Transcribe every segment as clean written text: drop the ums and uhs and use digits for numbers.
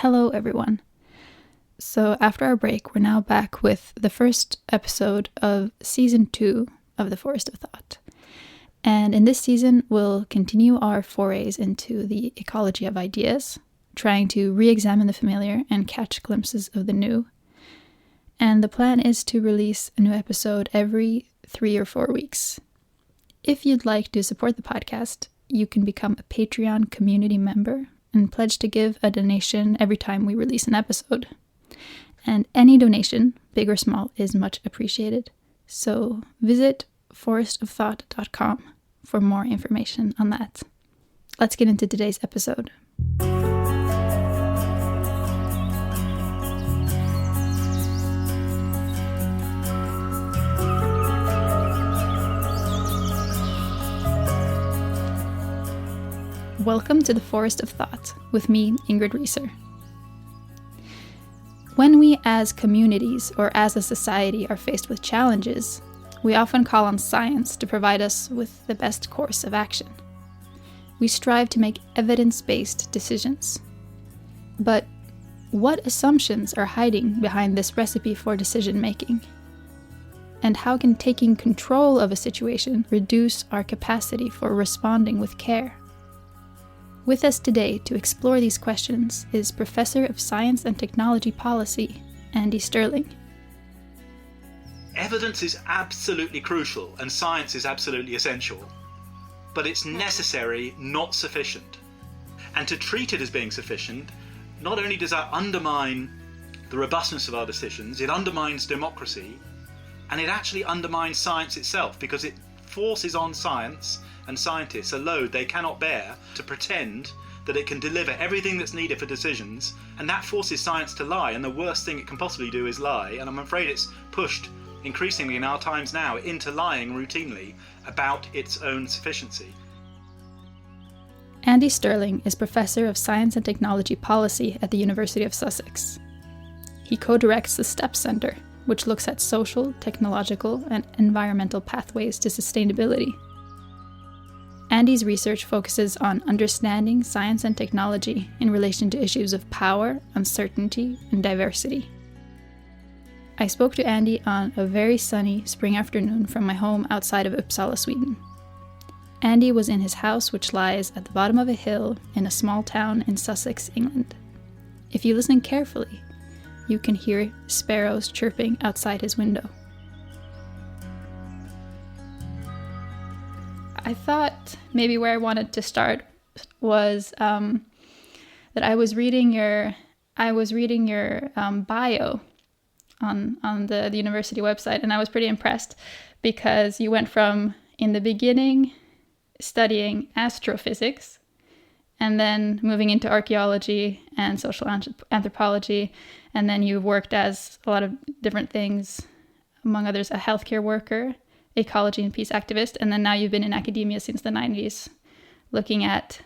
Hello, everyone. So after our break, we're now back with the first episode of Season 2 of The Forest of Thought. And in this season, we'll continue our forays into the ecology of ideas, trying to re-examine the familiar and catch glimpses of the new. And the plan is to release a new episode every 3 or 4 weeks. If you'd like to support the podcast, you can become a Patreon community member and pledge to give a donation every time we release an episode. And any donation, big or small, is much appreciated. So visit forestofthought.com for more information on that. Let's get into today's episode. Welcome to the Forest of Thought with me, Ingrid Reeser. When we as communities or as a society are faced with challenges, we often call on science to provide us with the best course of action. We strive to make evidence-based decisions. But what assumptions are hiding behind this recipe for decision-making? And how can taking control of a situation reduce our capacity for responding with care? With us today to explore these questions is Professor of Science and Technology Policy, Andy Stirling. Evidence is absolutely crucial and science is absolutely essential, but it's necessary, not sufficient. And to treat it as being sufficient, not only does that undermine the robustness of our decisions, it undermines democracy, and it actually undermines science itself, because it forces on science and scientists a load they cannot bear to pretend that it can deliver everything that's needed for decisions, and that forces science to lie, and the worst thing it can possibly do is lie, and I'm afraid it's pushed increasingly in our times now into lying routinely about its own sufficiency. Andy Stirling is Professor of Science and Technology Policy at the University of Sussex. He co-directs the STEP Centre, which looks at social, technological, and environmental pathways to sustainability. Andy's research focuses on understanding science and technology in relation to issues of power, uncertainty, and diversity. I spoke to Andy on a very sunny spring afternoon from my home outside of Uppsala, Sweden. Andy was in his house, which lies at the bottom of a hill in a small town in Sussex, England. If you listen carefully, you can hear sparrows chirping outside his window. I thought maybe where I wanted to start was that I was reading your bio on the university website, and I was pretty impressed because you went from, in the beginning, studying astrophysics, and then moving into archaeology and social anthropology, and then you worked as a lot of different things, among others a healthcare worker, ecology and peace activist, and then now you've been in academia since the 90s, looking at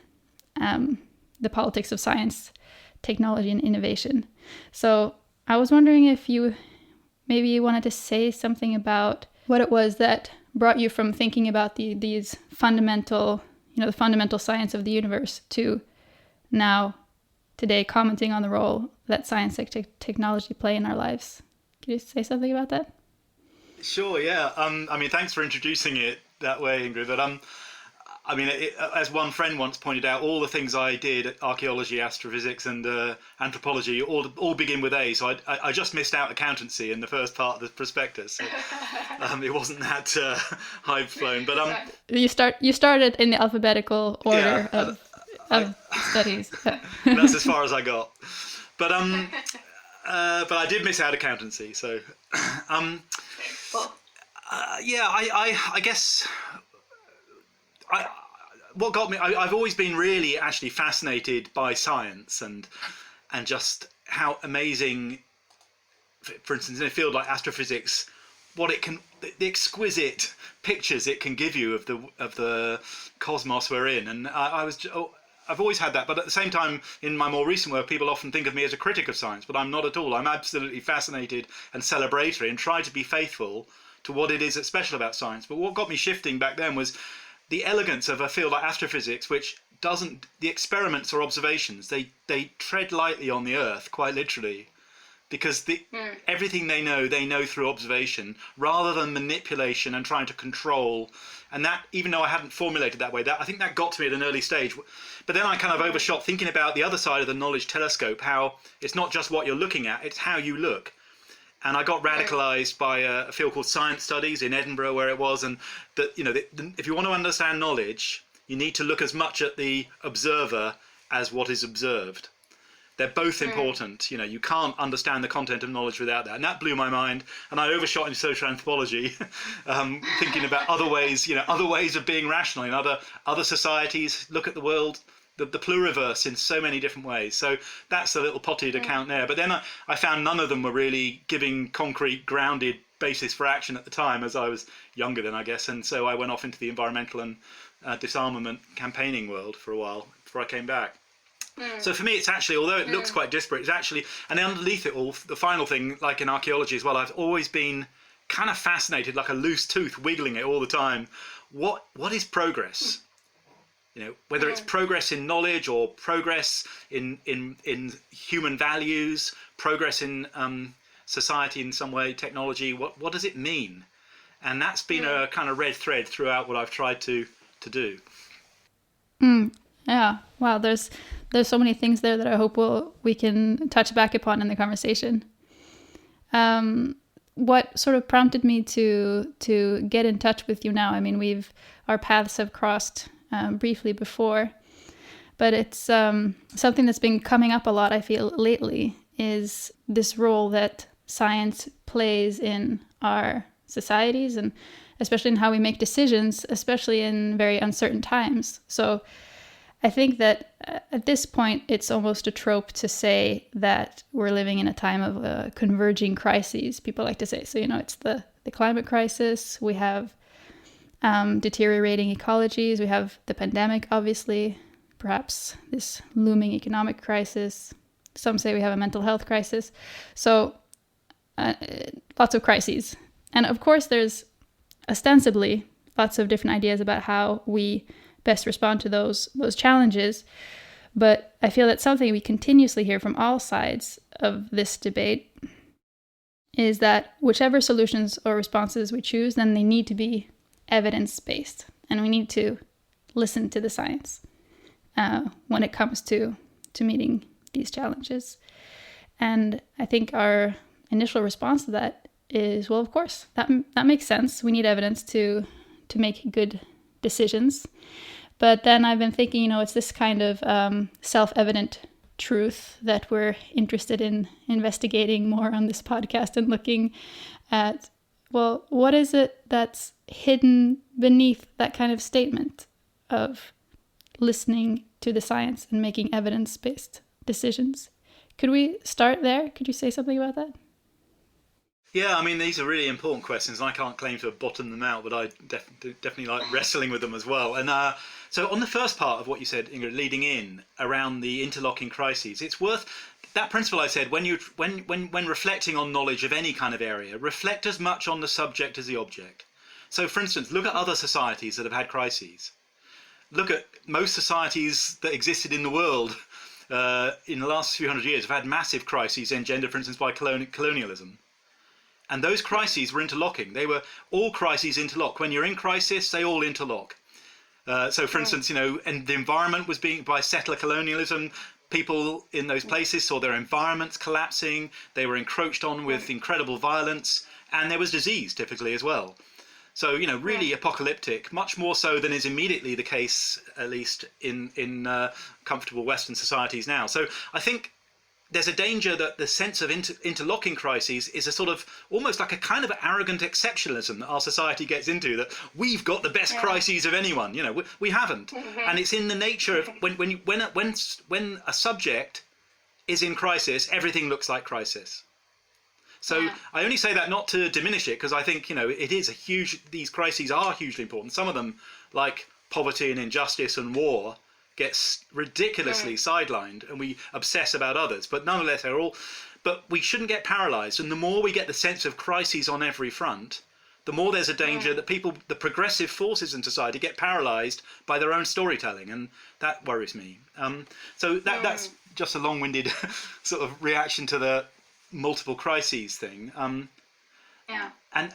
the politics of science, technology, and innovation. So I was wondering if you maybe wanted to say something about what it was that brought you from thinking about these fundamental, the fundamental science of the universe to now, today, commenting on the role that science and technology play in our lives. Could you say something about that? Sure, yeah. Thanks for introducing it that way, Ingrid. But as one friend once pointed out, all the things I did, archaeology, astrophysics, and anthropology, all begin with A. So I just missed out accountancy in the first part of the prospectus. So, it wasn't that high flown. But you started in the alphabetical order of studies. That's as far as I got. But I did miss out accountancy. So. I guess what got me, I've always been really actually fascinated by science and just how amazing, for instance, in a field like astrophysics, what it can, the exquisite pictures it can give you of the cosmos we're in. And I've always had that, but at the same time, in my more recent work, people often think of me as a critic of science, but I'm not at all. I'm absolutely fascinated and celebratory and try to be faithful to what it is that's special about science. But what got me shifting back then was the elegance of a field like astrophysics, which the experiments or observations, they tread lightly on the earth, quite literally, because everything they know through observation rather than manipulation and trying to control. And that, even though I hadn't formulated that way, I think that got to me at an early stage. But then I kind of overshot, thinking about the other side of the knowledge telescope, how it's not just what you're looking at, it's how you look. And I got radicalized by a field called science studies in Edinburgh, where it was, and that, if you want to understand knowledge, you need to look as much at the observer as what is observed. They're both important. You can't understand the content of knowledge without that. And that blew my mind. And I overshot into social anthropology, thinking about other ways of being rational in other societies. Look at the world, the pluriverse in so many different ways. So that's a little potted account there. But then I found none of them were really giving concrete, grounded basis for action at the time, as I was younger then, I guess. And so I went off into the environmental and disarmament campaigning world for a while before I came back. So for me, it's actually, although it looks quite disparate, it's actually, and underneath it all, the final thing, like in archaeology as well, I've always been kind of fascinated, like a loose tooth, wiggling it all the time. What is progress? Whether it's progress in knowledge or progress in human values, progress in society in some way, technology. What does it mean? And that's been a kind of red thread throughout what I've tried to do. Yeah. Wow. There's so many things there that I hope we can touch back upon in the conversation. What sort of prompted me to get in touch with you now? I mean, our paths have crossed briefly before, but it's something that's been coming up a lot, I feel, lately, is this role that science plays in our societies, and especially in how we make decisions, especially in very uncertain times. So I think that at this point, it's almost a trope to say that we're living in a time of converging crises, people like to say. So, it's the climate crisis, we have deteriorating ecologies, we have the pandemic, obviously, perhaps this looming economic crisis. Some say we have a mental health crisis. So lots of crises. And of course, there's ostensibly lots of different ideas about how we best respond to those challenges. But I feel that something we continuously hear from all sides of this debate is that whichever solutions or responses we choose, then they need to be evidence-based. And we need to listen to the science when it comes to meeting these challenges. And I think our initial response to that is, well, of course, that makes sense. We need evidence to make good decisions. But then I've been thinking, it's this kind of self-evident truth that we're interested in investigating more on this podcast and looking at, well, what is it that's hidden beneath that kind of statement of listening to the science and making evidence-based decisions? Could we start there? Could you say something about that? Yeah, I mean, these are really important questions, and I can't claim to have bottomed them out, but I definitely like wrestling with them as well. And so on the first part of what you said, Ingrid, leading in around the interlocking crises, it's worth that principle I said, when reflecting on knowledge of any kind of area, reflect as much on the subject as the object. So, for instance, look at other societies that have had crises. Look at most societies that existed in the world in the last few hundred years have had massive crises engendered, for instance, by colonialism. And those crises were interlocking. They were all crises interlock. When you're in crisis, they all interlock. So, for instance, and the environment was being, by settler colonialism, people in those places saw their environments collapsing. They were encroached on with incredible violence, and there was disease typically as well. So, really apocalyptic, much more so than is immediately the case, at least in comfortable Western societies now. So I think there's a danger that the sense of interlocking crises is a sort of almost like a kind of arrogant exceptionalism that our society gets into, that we've got the best crises of anyone. We haven't. And it's in the nature of when a subject is in crisis, everything looks like crisis. So I only say that not to diminish it, because I think, it is these crises are hugely important. Some of them, like poverty and injustice and war, gets ridiculously sidelined, and we obsess about others, but nonetheless but we shouldn't get paralyzed. And the more we get the sense of crises on every front, the more there's a danger that the progressive forces in society get paralyzed by their own storytelling, and that worries me. So that's just a long-winded sort of reaction to the multiple crises thing. And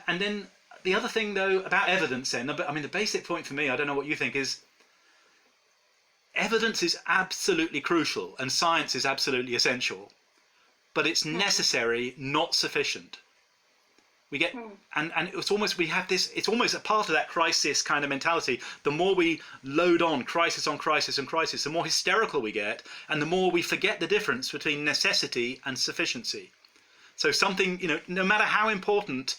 then the other thing, though, about evidence, then, I mean, the basic point for me, I don't know what you think, is evidence is absolutely crucial and science is absolutely essential, but it's necessary, not sufficient. We get, and it's almost, we have this, it's almost a part of that crisis kind of mentality. The more we load on crisis and crisis, the more hysterical we get, and the more we forget the difference between necessity and sufficiency. So something, no matter how important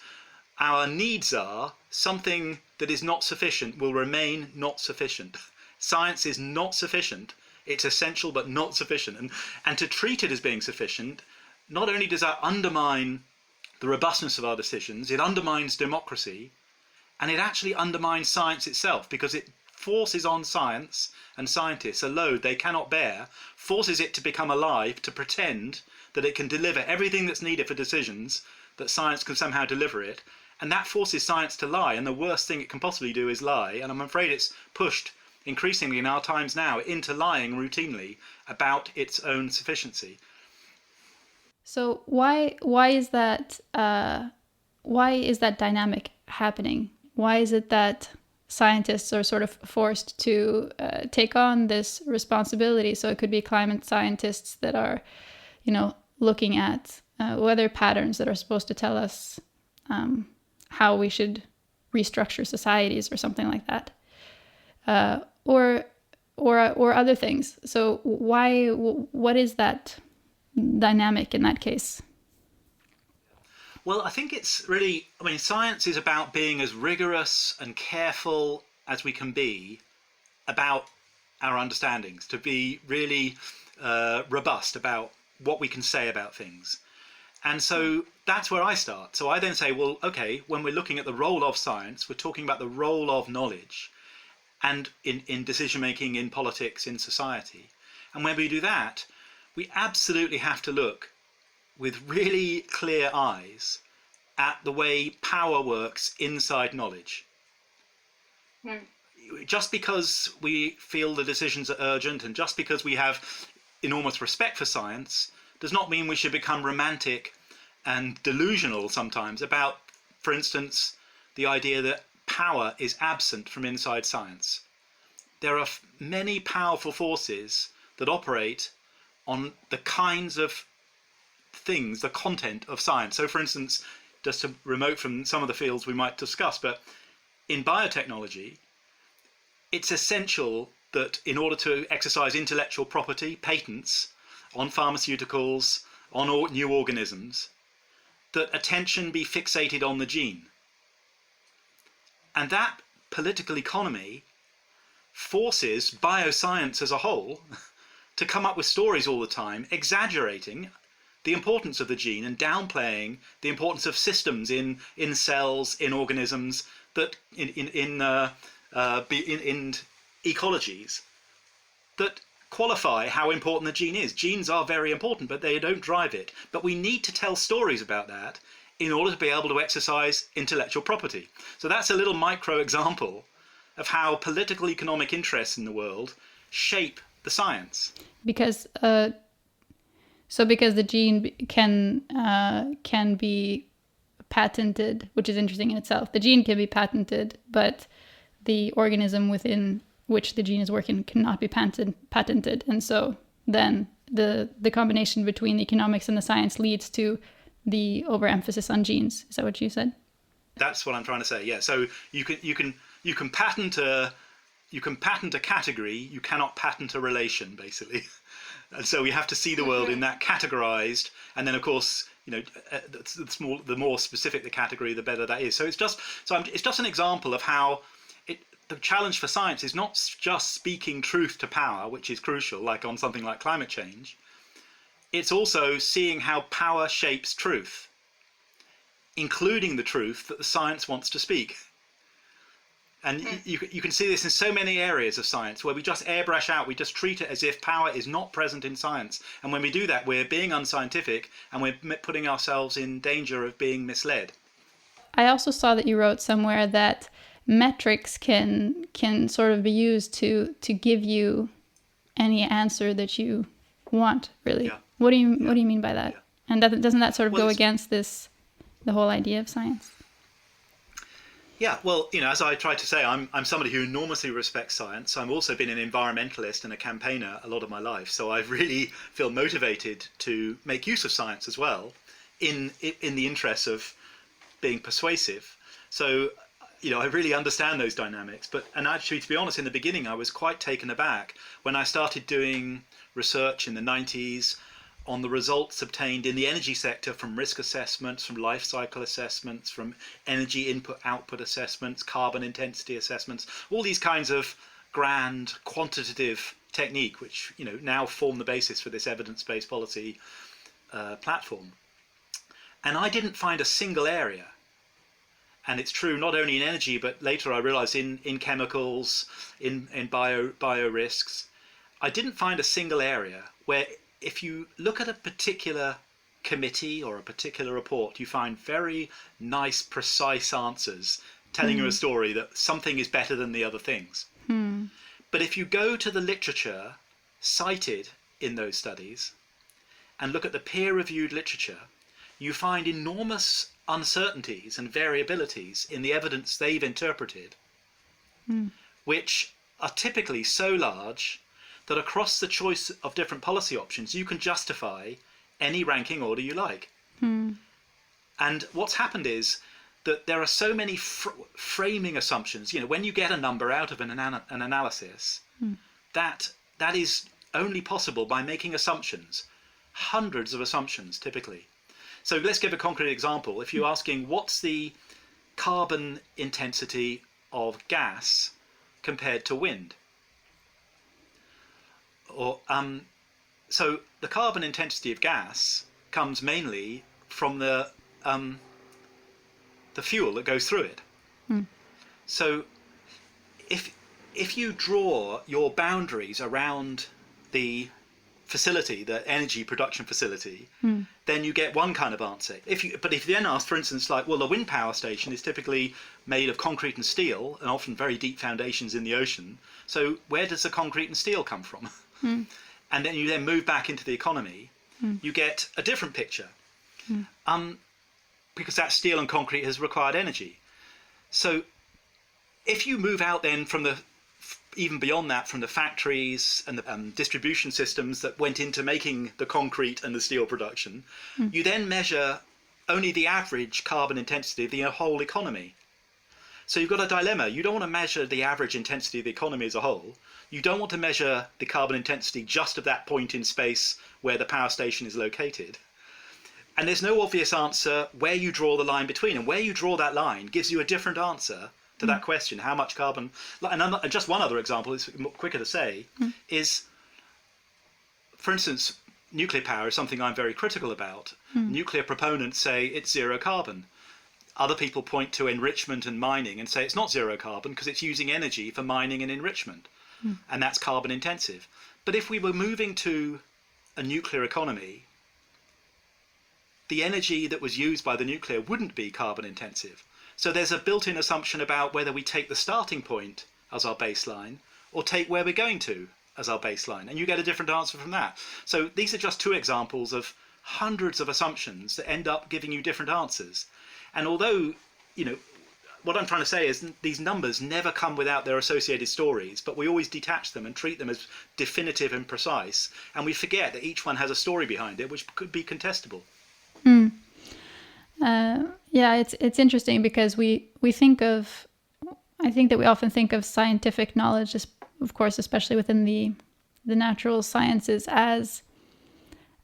our needs are, something that is not sufficient will remain not sufficient. Science is not sufficient. It's essential, but not sufficient. And to treat it as being sufficient, not only does that undermine the robustness of our decisions, it undermines democracy, and it actually undermines science itself, because it forces on science and scientists a load they cannot bear, forces it to become alive, to pretend that it can deliver everything that's needed for decisions, that science can somehow deliver it, and that forces science to lie, and the worst thing it can possibly do is lie, and I'm afraid it's pushed increasingly in our times now into lying routinely about its own sufficiency. So why is that dynamic happening? Why is it that scientists are sort of forced to take on this responsibility? So it could be climate scientists that are, looking at weather patterns that are supposed to tell us how we should restructure societies or something like that, or other things. So what is that dynamic in that case? Well, I think it's really, science is about being as rigorous and careful as we can be about our understandings, to be really robust about what we can say about things. And so that's where I start. So I then say, well, okay, when we're looking at the role of science, we're talking about the role of knowledge and in decision-making, in politics, in society. And when we do that, we absolutely have to look with really clear eyes at the way power works inside knowledge. Just because we feel the decisions are urgent and just because we have enormous respect for science does not mean we should become romantic and delusional sometimes about, for instance, the idea that power is absent from inside science. There are many powerful forces that operate on the kinds of things, the content of science. So for instance, just to remote from some of the fields we might discuss, but in biotechnology, it's essential that in order to exercise intellectual property, patents on pharmaceuticals, on new organisms, that attention be fixated on the gene. And that political economy forces bioscience as a whole to come up with stories all the time, exaggerating the importance of the gene and downplaying the importance of systems in cells, in organisms, that in ecologies that qualify how important the gene is. Genes are very important, but they don't drive it. But we need to tell stories about that in order to be able to exercise intellectual property. So that's a little micro example of how political economic interests in the world shape the science. Because because the gene can be patented, which is interesting in itself. The gene can be patented, but the organism within which the gene is working cannot be patented. And so then the combination between the economics and the science leads to the overemphasis on genes. Is that what you said? That's what I'm trying to say. Yeah. So you can patent a category. You cannot patent a relation, basically. And so we have to see the world in that categorized, and then of course, the more specific the category, the better that is. So it's just an example of how the challenge for science is not just speaking truth to power, which is crucial, like on something like climate change. It's also seeing how power shapes truth, including the truth that the science wants to speak. And you can see this in so many areas of science where we just airbrush out, we just treat it as if power is not present in science. And when we do that, we're being unscientific and we're putting ourselves in danger of being misled. I also saw that you wrote somewhere that metrics can sort of be used to give you any answer that you want, really. Yeah. What do you mean by that? Yeah. And doesn't that sort of go against the whole idea of science? Yeah, well, as I tried to say, I'm somebody who enormously respects science. I've also been an environmentalist and a campaigner a lot of my life, so I really feel motivated to make use of science as well, in the interest of being persuasive. So, I really understand those dynamics. And actually, to be honest, in the beginning, I was quite taken aback when I started doing research in the 90s on the results obtained in the energy sector from risk assessments, from life cycle assessments, from energy input-output assessments, carbon intensity assessments, all these kinds of grand quantitative technique, which now form the basis for this evidence-based policy platform. And I didn't find a single area. And it's true not only in energy, but later I realized in chemicals, in bio risks. I didn't find a single area where if you look at a particular committee or a particular report, you find very nice, precise answers telling you a story that something is better than the other things. But if you go to the literature cited in those studies and look at the peer-reviewed literature, you find enormous uncertainties and variabilities in the evidence they've interpreted, which are typically so large that across the choice of different policy options, you can justify any ranking order you like. And what's happened is that there are so many framing assumptions. When you get a number out of an analysis, that is only possible by making assumptions, hundreds of assumptions typically. So let's give a concrete example. If you're asking what's the carbon intensity of gas compared to wind, so the carbon intensity of gas comes mainly from the fuel that goes through it. So if you draw your boundaries around the facility, the energy production facility, then you get one kind of answer. If you then ask, for instance, like, well, a wind power station is typically made of concrete and steel, and often very deep foundations in the ocean. So where does the concrete and steel come from? And then you move back into the economy, you get a different picture, because that steel and concrete has required energy. So if you move out then from even beyond that, from the factories and the distribution systems that went into making the concrete and the steel production, you then measure only the average carbon intensity of the whole economy. So you've got a dilemma. You don't want to measure the average intensity of the economy as a whole. You don't want to measure the carbon intensity just of that point in space where the power station is located. And there's no obvious answer where you draw the line between. And where you draw that line gives you a different answer to that question, how much carbon. And just one other example, it's quicker to say, is, for instance, nuclear power is something I'm very critical about. Nuclear proponents say it's zero carbon. Other people point to enrichment and mining and say it's not zero carbon because it's using energy for mining and enrichment. And that's carbon intensive. But if we were moving to a nuclear economy, the energy that was used by the nuclear wouldn't be carbon intensive. So there's a built-in assumption about whether we take the starting point as our baseline or take where we're going to as our baseline. And you get a different answer from that. So these are just two examples of hundreds of assumptions that end up giving you different answers. And although, what I'm trying to say is these numbers never come without their associated stories, but we always detach them and treat them as definitive and precise. And we forget that each one has a story behind it, which could be contestable. Yeah, it's interesting because I think that we often think of scientific knowledge, of course, especially within the natural sciences, as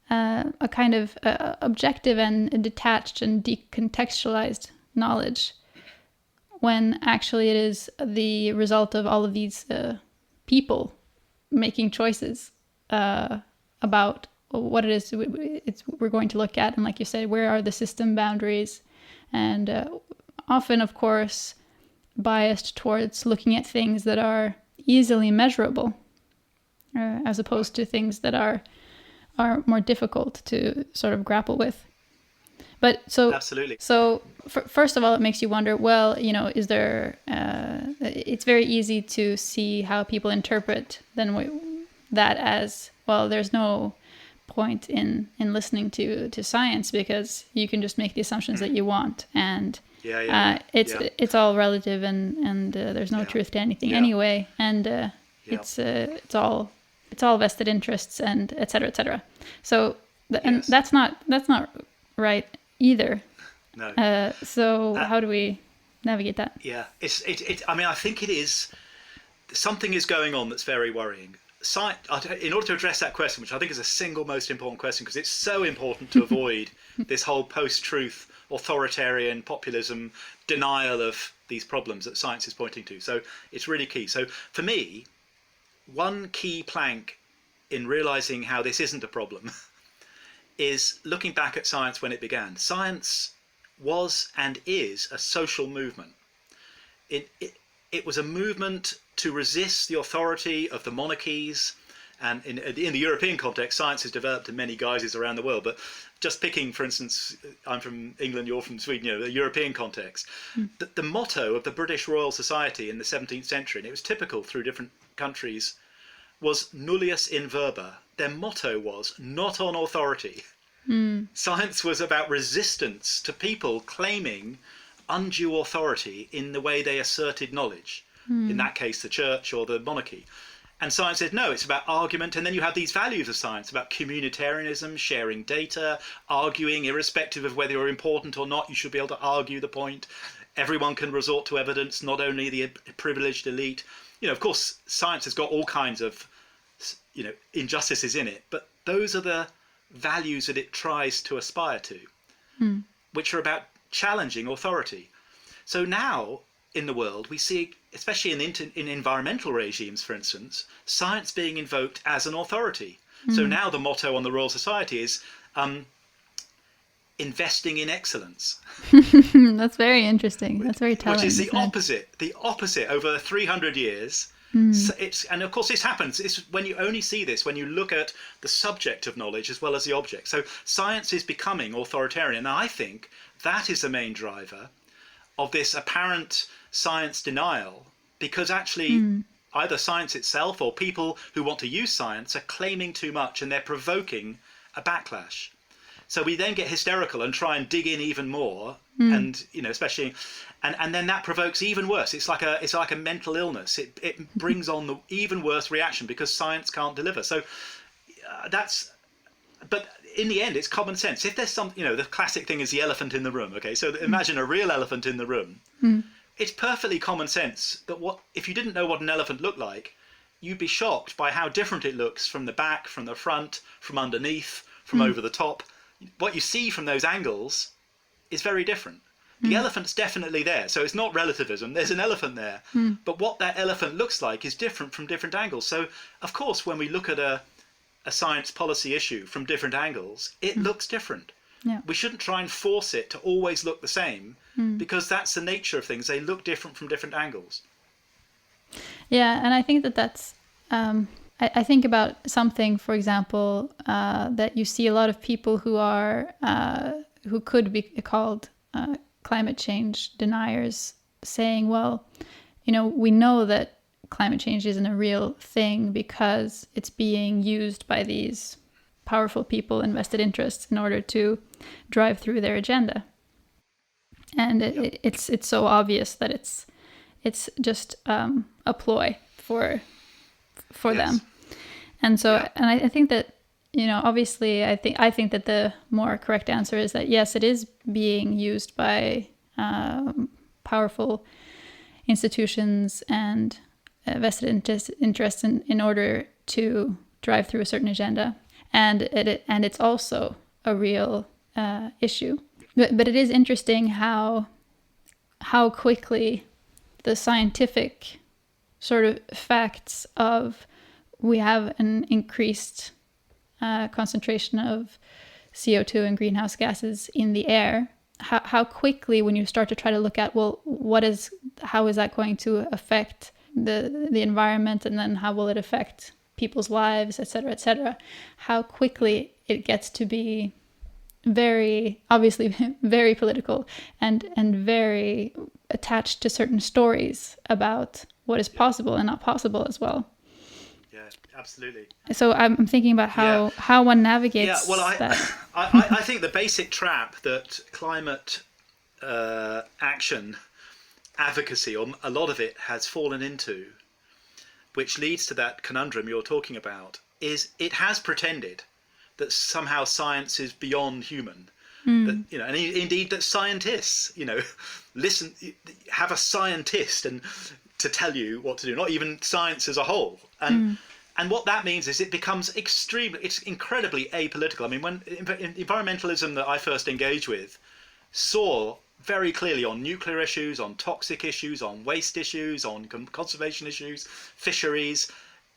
a kind of objective and detached and decontextualized knowledge, when actually it is the result of all of these people making choices about what it is we're going to look at. And like you said, where are the system boundaries? And often, of course, biased towards looking at things that are easily measurable, as opposed to things that are more difficult to sort of grapple with. But so Absolutely. So first of all, it makes you wonder. Well, is there? It's very easy to see how people interpret that as well. There's no point in listening to science because you can just make the assumptions that you want, and it's all relative, and there's no truth to anything anyway, and it's all vested interests, and et cetera, et cetera. So and that's not right either. No. So how do we navigate that? Yeah, I mean, I think it is. Something is going on that's very worrying. In order to address that question, which I think is the single most important question, because it's so important to avoid this whole post-truth, authoritarian populism, denial of these problems that science is pointing to. So it's really key. So for me, one key plank in realizing how this isn't a problem is looking back at science when it began. Science was and is a social movement. It was a movement to resist the authority of the monarchies, and in the European context, science has developed in many guises around the world. But just picking, for instance, I'm from England, you're from Sweden, the European context, the motto of the British Royal Society in the 17th century, and it was typical through different countries, was nullius in verba. Their motto was not on authority. Science was about resistance to people claiming undue authority in the way they asserted knowledge, in that case the church or the monarchy. And science said no, it's about argument. And then you have these values of science about communitarianism, sharing data, arguing irrespective of whether you're important or not. You should be able to argue the point. Everyone can resort to evidence, not only the privileged elite. Of course, science has got all kinds of injustices in it, but those are the values that it tries to aspire to, which are about challenging authority. So now in the world we see, especially in environmental regimes, for instance, science being invoked as an authority. So now the motto on the Royal Society is investing in excellence. That's very interesting. That's very telling. Which is the opposite over 300 years. So and of course this happens. It's when you only see this when you look at the subject of knowledge as well as the object. So science is becoming authoritarian. And I think that is the main driver of this apparent science denial, because actually either science itself or people who want to use science are claiming too much and they're provoking a backlash. So we then get hysterical and try and dig in even more, and especially, and then that provokes even worse. It's like a mental illness. It brings on the even worse reaction because science can't deliver. So but in the end, it's common sense. If there's the classic thing is the elephant in the room. Okay, so imagine a real elephant in the room. It's perfectly common sense that if you didn't know what an elephant looked like, you'd be shocked by how different it looks from the back, from the front, from underneath, from over the top. What you see from those angles is very different. The elephant's definitely there, so it's not relativism. There's an elephant there, but what that elephant looks like is different from different angles. So, of course, when we look at a science policy issue from different angles, it looks different. Yeah. We shouldn't try and force it to always look the same, because that's the nature of things. They look different from different angles. Yeah, and I think that's... I think about something, for example, that you see a lot of people who could be called climate change deniers saying, well, we know that climate change isn't a real thing because it's being used by these powerful people and vested interests in order to drive through their agenda. And it's so obvious that it's just a ploy for them. And so, and I think that, obviously, I think that the more correct answer is that, yes, it is being used by powerful institutions and vested interests in order to drive through a certain agenda. And it's also a real issue. But it is interesting how quickly the scientific sort of facts of we have an increased concentration of CO2 and greenhouse gases in the air, how quickly when you start to try to look at, well, how is that going to affect the environment, and then how will it affect people's lives, et cetera, how quickly it gets to be very obviously very political and very attached to certain stories about what is possible and not possible as well. Yeah, absolutely. So I'm thinking about how one navigates that. I think the basic trap that climate action advocacy, or a lot of it, has fallen into, which leads to that conundrum you're talking about, is it has pretended that somehow science is beyond human. That, you know, and indeed that scientists, you know, listen, have a scientist and to tell you what to do, not even science as a whole. And what that means is it becomes it's incredibly apolitical. I mean, when environmentalism that I first engaged with saw very clearly on nuclear issues, on toxic issues, on waste issues, on conservation issues, fisheries,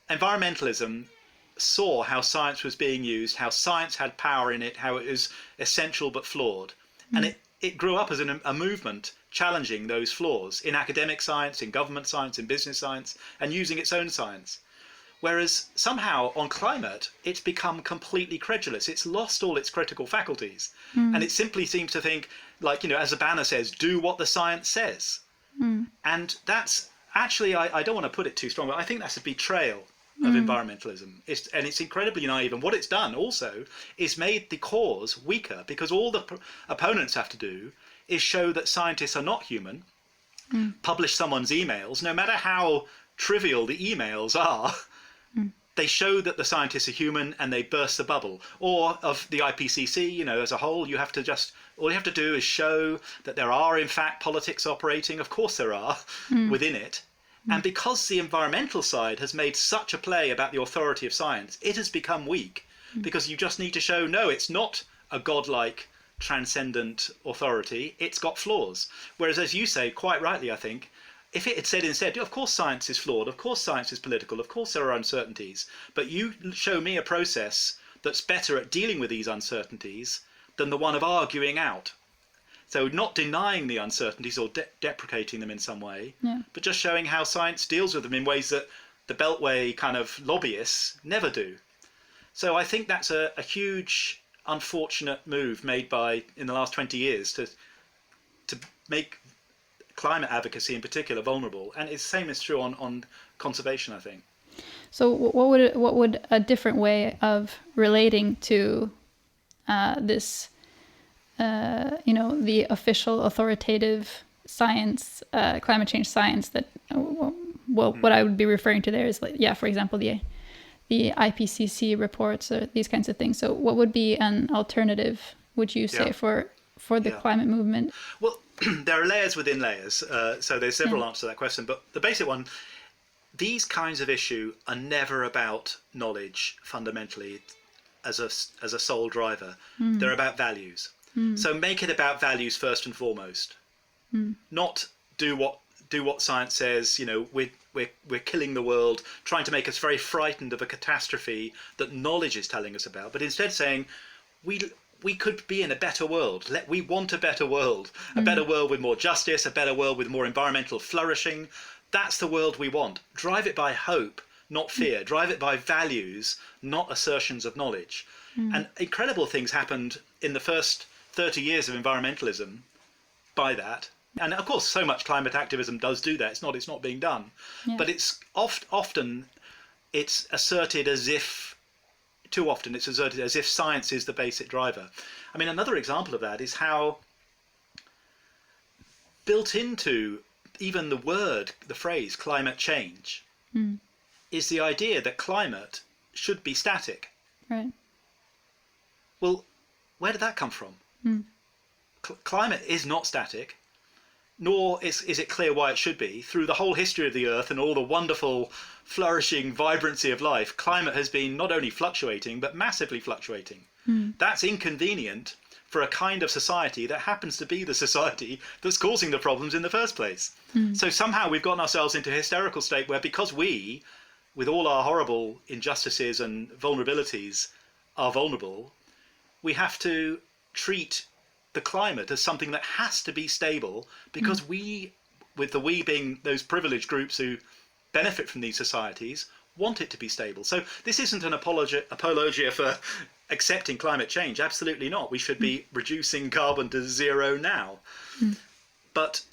environmentalism saw how science was being used, how science had power in it, how it was essential but flawed. And it grew up as a movement challenging those flaws in academic science, in government science, in business science, and using its own science. Whereas somehow on climate, it's become completely credulous. It's lost all its critical faculties. And it simply seems to think, like, you know, as the banner says, do what the science says. And that's actually, I don't want to put it too strong, but I think that's a betrayal of environmentalism. It's incredibly naive. And what it's done also is made the cause weaker, because all the opponents have to do is show that scientists are not human, publish someone's emails, no matter how trivial the emails are, they show that the scientists are human and they burst the bubble. Or of the IPCC, you know, as a whole, all you have to do is show that there are in fact politics operating. Of course there are within it. And because the environmental side has made such a play about the authority of science, it has become weak, because you just need to show, no, it's not a godlike transcendent authority, it's got flaws. Whereas, as you say, quite rightly, I think, if it had said instead, of course science is flawed, of course science is political, of course there are uncertainties, but you show me a process that's better at dealing with these uncertainties than the one of arguing out. So not denying the uncertainties or deprecating them in some way, but just showing how science deals with them in ways that the Beltway kind of lobbyists never do. So I think that's a huge, unfortunate move made in the last 20 years to make climate advocacy in particular vulnerable. And it's the same is true on conservation, I think. So what would a different way of relating to this, you know, the official authoritative science, climate change science that, what I would be referring to there is, like, for example, the IPCC reports or these kinds of things. So what would be an alternative, would you say, for the climate movement? Well, there are layers within layers. So there's several answers to that question. But the basic one, these kinds of issue are never about knowledge fundamentally as a sole driver. They're about values. So make it about values first and foremost. Not do what science says. You know, we're killing the world, trying to make us very frightened of a catastrophe that knowledge is telling us about, but instead saying we could be in a better world. We want a better world with more justice, a better world with more environmental flourishing. That's the world we want. Drive it by hope, not fear. Drive it by values, not assertions of knowledge. And incredible things happened in the first 30 years of environmentalism by that. And of course, so much climate activism does do that. It's not being done. But it's often it's asserted as if, too often it's asserted as if science is the basic driver. I mean, another example of that is how built into even the phrase climate change is the idea that climate should be static. Right. Well, where did that come from? Climate is not static, nor is it clear why it should be. Through the whole history of the Earth and all the wonderful, flourishing vibrancy of life, climate has been not only fluctuating, but massively fluctuating. That's inconvenient for a kind of society that happens to be the society that's causing the problems in the first place. So somehow we've gotten ourselves into a hysterical state where, because we, with all our horrible injustices and vulnerabilities, are vulnerable, we have to treat the climate as something that has to be stable, because we, with the we being those privileged groups who benefit from these societies, want it to be stable. So this isn't an apologia for accepting climate change? Absolutely not. We should be reducing carbon to zero now. But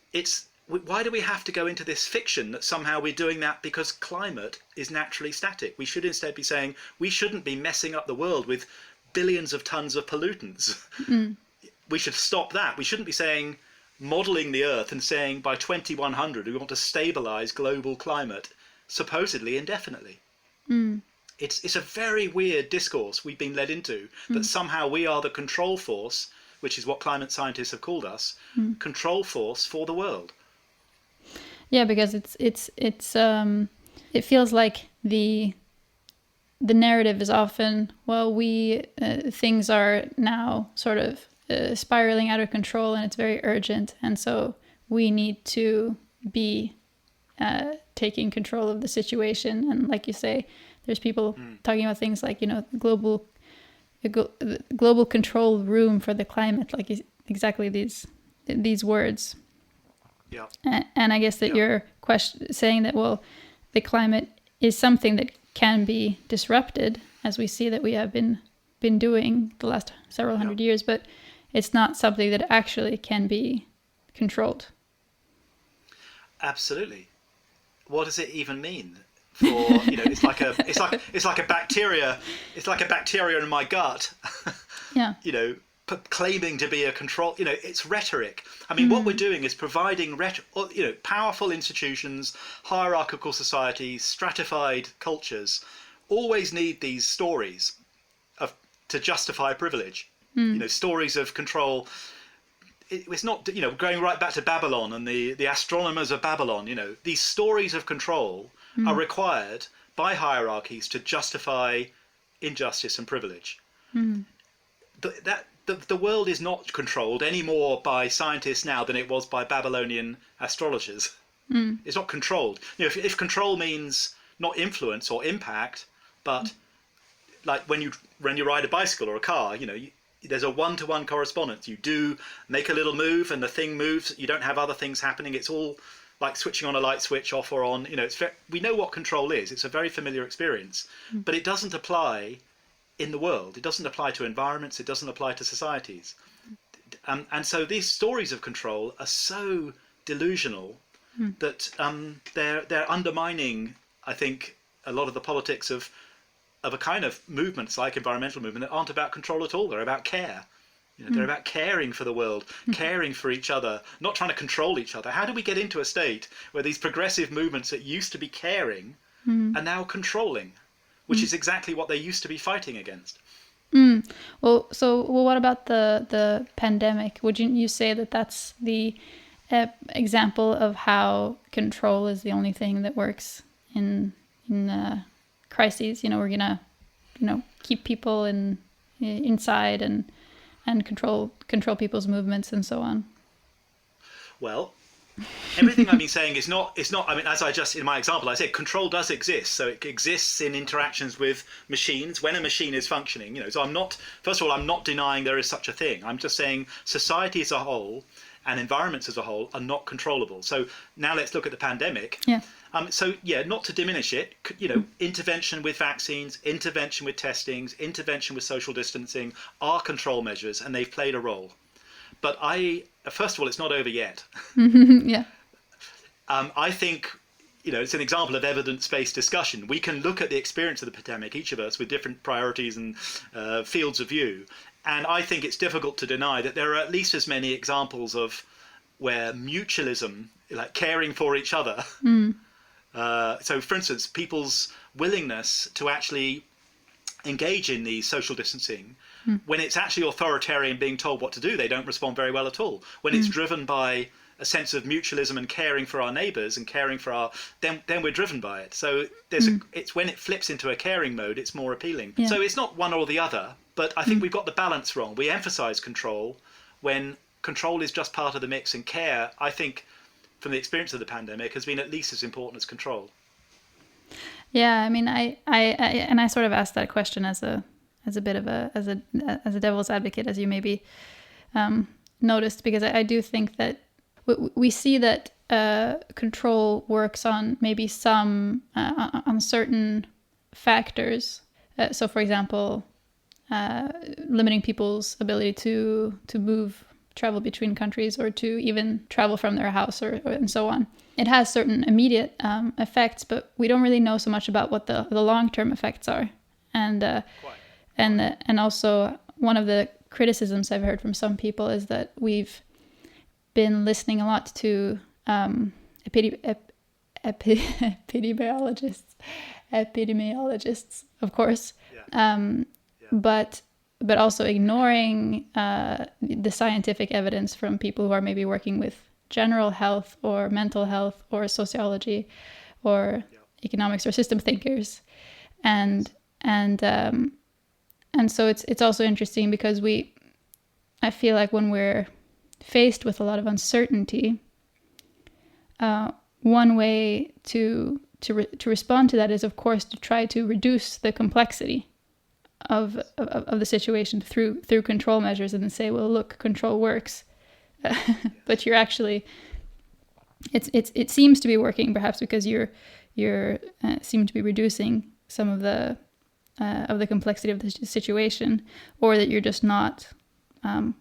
why do we have to go into this fiction that somehow we're doing that because climate is naturally static? We should instead be saying we shouldn't be messing up the world with billions of tons of pollutants. We should stop that. We shouldn't be saying, modelling the Earth and saying by 2100 we want to stabilise global climate supposedly indefinitely. It's a very weird discourse we've been led into, that somehow we are the control force, which is what climate scientists have called us, control force for the world. Yeah, because it feels like the narrative is often, well, things are now sort of spiraling out of control and it's very urgent, and so we need to be taking control of the situation. And like you say, there's people talking about things like, global control room for the climate, like exactly these words. Yeah. And I guess that you're saying that, well, the climate is something that can be disrupted, as we see that we have been doing the last several hundred years, but it's not something that actually can be controlled. Absolutely. What does it even mean? It's like a bacteria. It's like a bacteria in my gut. Yeah. Claiming to be a control. It's rhetoric. I mean, what we're doing is providing powerful institutions, hierarchical societies, stratified cultures always need these stories to justify privilege. Stories of control. It's not, going right back to Babylon and the astronomers of Babylon. These stories of control are required by hierarchies to justify injustice and privilege. The world is not controlled any more by scientists now than it was by Babylonian astrologers. It's not controlled. If control means not influence or impact, but like when you ride a bicycle or a car, there's a one-to-one correspondence. You do make a little move and the thing moves. You don't have other things happening. It's all like switching on a light switch, off or on. We know what control is. It's a very familiar experience, but it doesn't apply in the world. It doesn't apply to environments. It doesn't apply to societies. And so these stories of control are so delusional that they're undermining, I think, a lot of the politics of a kind of movements like environmental movement that aren't about control at all. They're about care. They're about caring for the world, caring for each other, not trying to control each other. How do we get into a state where these progressive movements that used to be caring are now controlling, which is exactly what they used to be fighting against? Well, what about the pandemic? Wouldn't you say that that's the example of how control is the only thing that works in crises? We're gonna keep people inside and control people's movements and so on. Well, everything I've been saying is not. I mean, as I just in my example, I said control does exist. So it exists in interactions with machines when a machine is functioning. So I'm not. First of all, I'm not denying there is such a thing. I'm just saying society as a whole and environments as a whole are not controllable. So now let's look at the pandemic. Yeah. Not to diminish it, intervention with vaccines, intervention with testings, intervention with social distancing are control measures, and they've played a role. But first of all, it's not over yet. Yeah. I think, it's an example of evidence-based discussion. We can look at the experience of the pandemic, each of us with different priorities and fields of view. And I think it's difficult to deny that there are at least as many examples of where mutualism, like caring for each other, so, for instance, people's willingness to actually engage in the social distancing, when it's actually authoritarian being told what to do, they don't respond very well at all. When it's driven by a sense of mutualism and caring for our neighbours and caring for then we're driven by it. So it's when it flips into a caring mode, it's more appealing. Yeah. So it's not one or the other, but I think we've got the balance wrong. We emphasise control when control is just part of the mix, and care, I think, from the experience of the pandemic, has been at least as important as control. Yeah, I mean, I sort of asked that question as a bit of as a devil's advocate, as you maybe noticed, because I do think that we see that control works on maybe some on certain factors. So, for example, limiting people's ability to travel between countries, or to even travel from their house, or and so on. It has certain immediate effects, but we don't really know so much about what the long-term effects are. And also, one of the criticisms I've heard from some people is that we've been listening a lot to epidemiologists, of course, but also ignoring the scientific evidence from people who are maybe working with general health or mental health or sociology or economics or system thinkers. And so it's also interesting because I feel like when we're faced with a lot of uncertainty, one way to respond to that is, of course, to try to reduce the complexity of the situation through control measures, and then say, well, look, control works. But you're actually, it seems to be working, perhaps because you're seem to be reducing some of the complexity of the situation, or that you're just not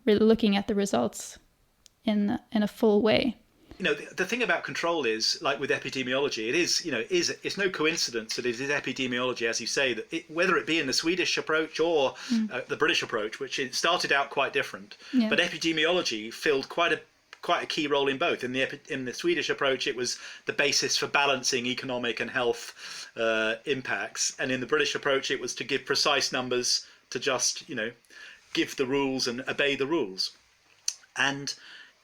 really looking at the results in a full way. The thing about control is, like with epidemiology, it's no coincidence that it is epidemiology, as you say, that whether it be in the Swedish approach or the British approach, which it started out quite different, but epidemiology filled quite a key role in both. In the Swedish approach, it was the basis for balancing economic and health impacts, and in the British approach, it was to give precise numbers, to just give the rules and obey the rules. And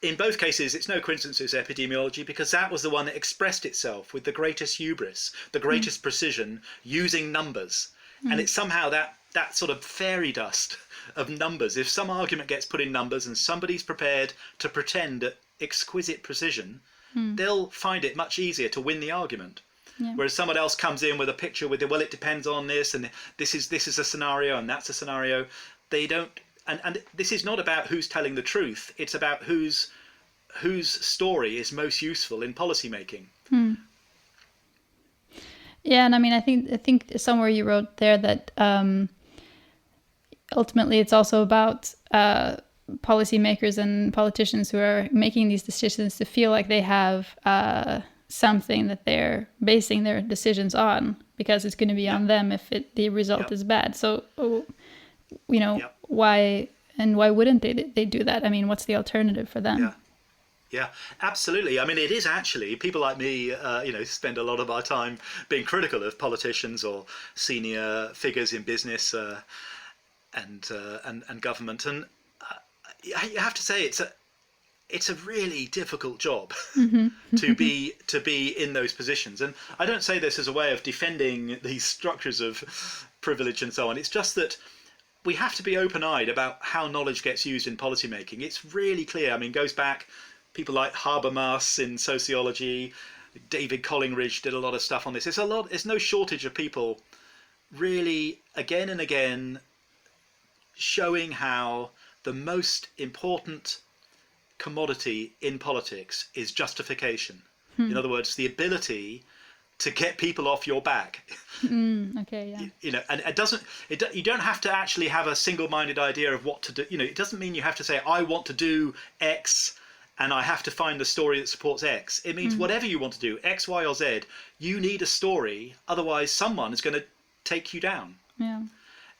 in both cases, it's no coincidence it's epidemiology, because that was the one that expressed itself with the greatest hubris, the greatest precision, using numbers. And it's somehow that sort of fairy dust of numbers. If some argument gets put in numbers and somebody's prepared to pretend at exquisite precision, they'll find it much easier to win the argument. Yeah. Whereas someone else comes in with a picture with, well, it depends on this, and this is a scenario, and that's a scenario. They don't. And this is not about who's telling the truth. It's about whose story is most useful in policy making. Yeah, and I mean, I think somewhere you wrote there that ultimately it's also about policymakers and politicians who are making these decisions to feel like they have something that they're basing their decisions on, because it's going to be on them if the result is bad. So, why wouldn't they do that? I mean, what's the alternative for them? Yeah, absolutely. I mean, it is actually, people like me, spend a lot of our time being critical of politicians or senior figures in business and government. And you have to say it's a really difficult job to be in those positions. And I don't say this as a way of defending these structures of privilege and so on. It's just that we have to be open-eyed about how knowledge gets used in policymaking. It's really clear. I mean, goes back, people like Habermas in sociology, David Collingridge did a lot of stuff on this. There's no shortage of people really, again and again, showing how the most important commodity in politics is justification. In other words, the ability to get people off your back. Okay, yeah. And you don't have to actually have a single-minded idea of what to do. It doesn't mean you have to say, I want to do X and I have to find the story that supports X. It means whatever you want to do, X, Y, or Z, you need a story. Otherwise, someone is going to take you down. Yeah.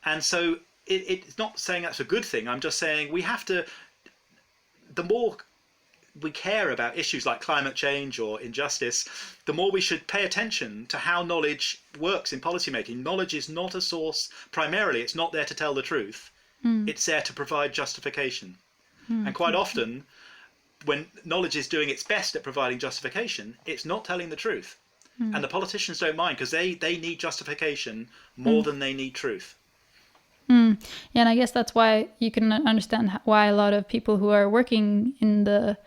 And so it's not saying that's a good thing. I'm just saying we have to, the more we care about issues like climate change or injustice, the more we should pay attention to how knowledge works in policymaking. Knowledge is not a source, primarily it's not there to tell the truth, it's there to provide justification. And quite often, when knowledge is doing its best at providing justification, it's not telling the truth. And the politicians don't mind, because they need justification more than they need truth. Yeah, and I guess that's why you can understand why a lot of people who are working in the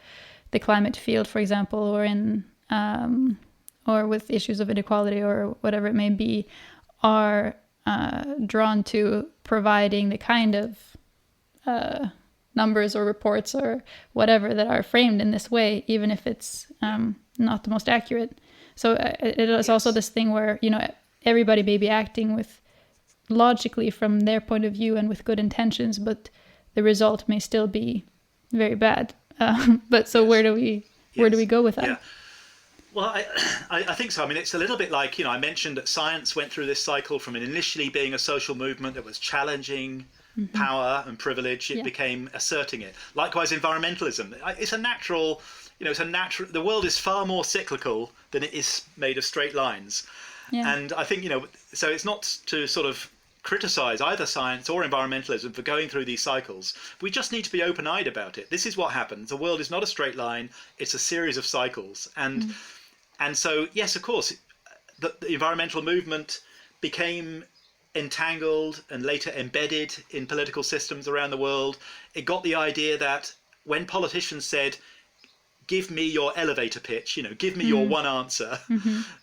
climate field, for example, or in or with issues of inequality or whatever it may be, are drawn to providing the kind of numbers or reports or whatever that are framed in this way, even if it's not the most accurate. So it is also this thing where everybody may be acting with logically from their point of view and with good intentions, but the result may still be very bad. But so where do we go with that? Yeah. Well, I think so. I mean, it's a little bit like, I mentioned that science went through this cycle from initially being a social movement that was challenging power and privilege. It became asserting it. Likewise, environmentalism. It's a natural, the world is far more cyclical than it is made of straight lines. Yeah. And I think, so it's not to sort of criticize either science or environmentalism for going through these cycles. We just need to be open-eyed about it. This is what happens. The world is not a straight line. It's a series of cycles. And so, yes, of course, the environmental movement became entangled and later embedded in political systems around the world. It got the idea that when politicians said, give me your elevator pitch, give me your one answer,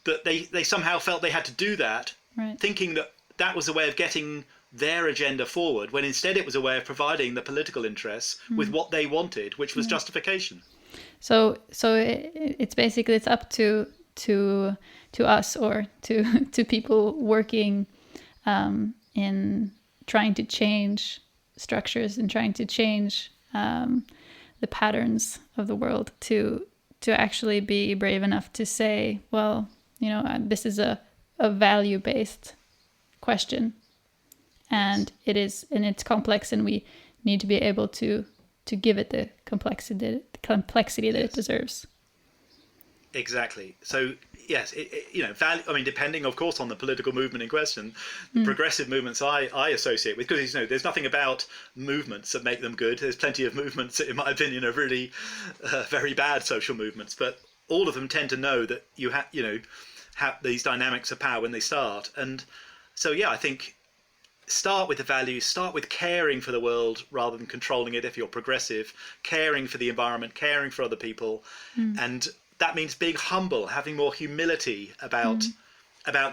that they somehow felt they had to do that, thinking that that was a way of getting their agenda forward, when instead it was a way of providing the political interests with what they wanted, which was justification. So it's basically, it's up to us, or to people working in trying to change structures and trying to change the patterns of the world, to actually be brave enough to say, well, this is a value-based question, and it's complex, and we need to be able to give it the complexity that it deserves. Exactly. So yes, value. I mean, depending, of course, on the political movement in question, the progressive movements I associate with, because there's nothing about movements that make them good. There's plenty of movements that, in my opinion, are really very bad social movements, but all of them tend to know that you have these dynamics of power when they start. And so, yeah, I think start with the values, start with caring for the world rather than controlling it if you're progressive, caring for the environment, caring for other people. And that means being humble, having more humility about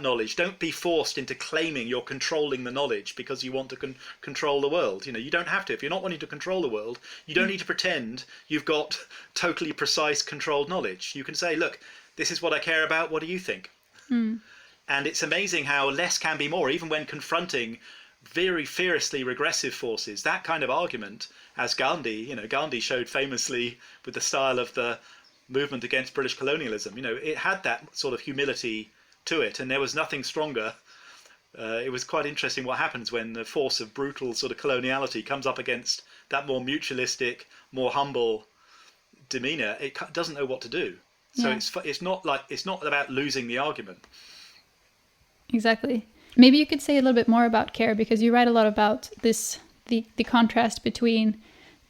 knowledge. Don't be forced into claiming you're controlling the knowledge because you want to control the world. You don't have to. If you're not wanting to control the world, you don't need to pretend you've got totally precise controlled knowledge. You can say, look, this is what I care about. What do you think? And it's amazing how less can be more, even when confronting very fiercely regressive forces. That kind of argument, as Gandhi showed famously with the style of the movement against British colonialism, it had that sort of humility to it, and there was nothing stronger. It was quite interesting what happens when the force of brutal sort of coloniality comes up against that more mutualistic, more humble demeanor. It doesn't know what to do. So it's not about losing the argument. Exactly. Maybe you could say a little bit more about care, because you write a lot about this, the contrast between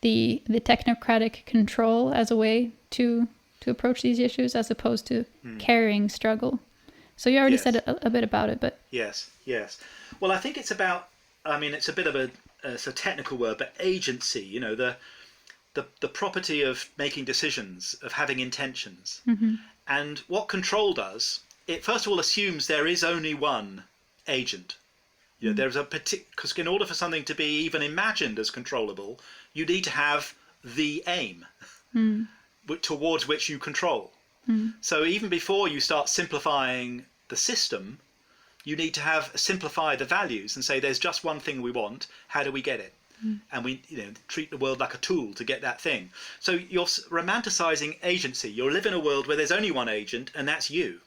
the technocratic control as a way to approach these issues, as opposed to caring struggle. So you already said a bit about it, but yes. Well, I think it's about. I mean, it's a bit of it's a technical word, but agency. The property of making decisions, of having intentions, and what control does. It first of all assumes there is only one agent. There's a because in order for something to be even imagined as controllable, you need to have the aim towards which you control. So even before you start simplifying the system, you need to simplify the values and say there's just one thing we want. How do we get it? And we treat the world like a tool to get that thing. So you're romanticizing agency. You live in a world where there's only one agent, and that's you.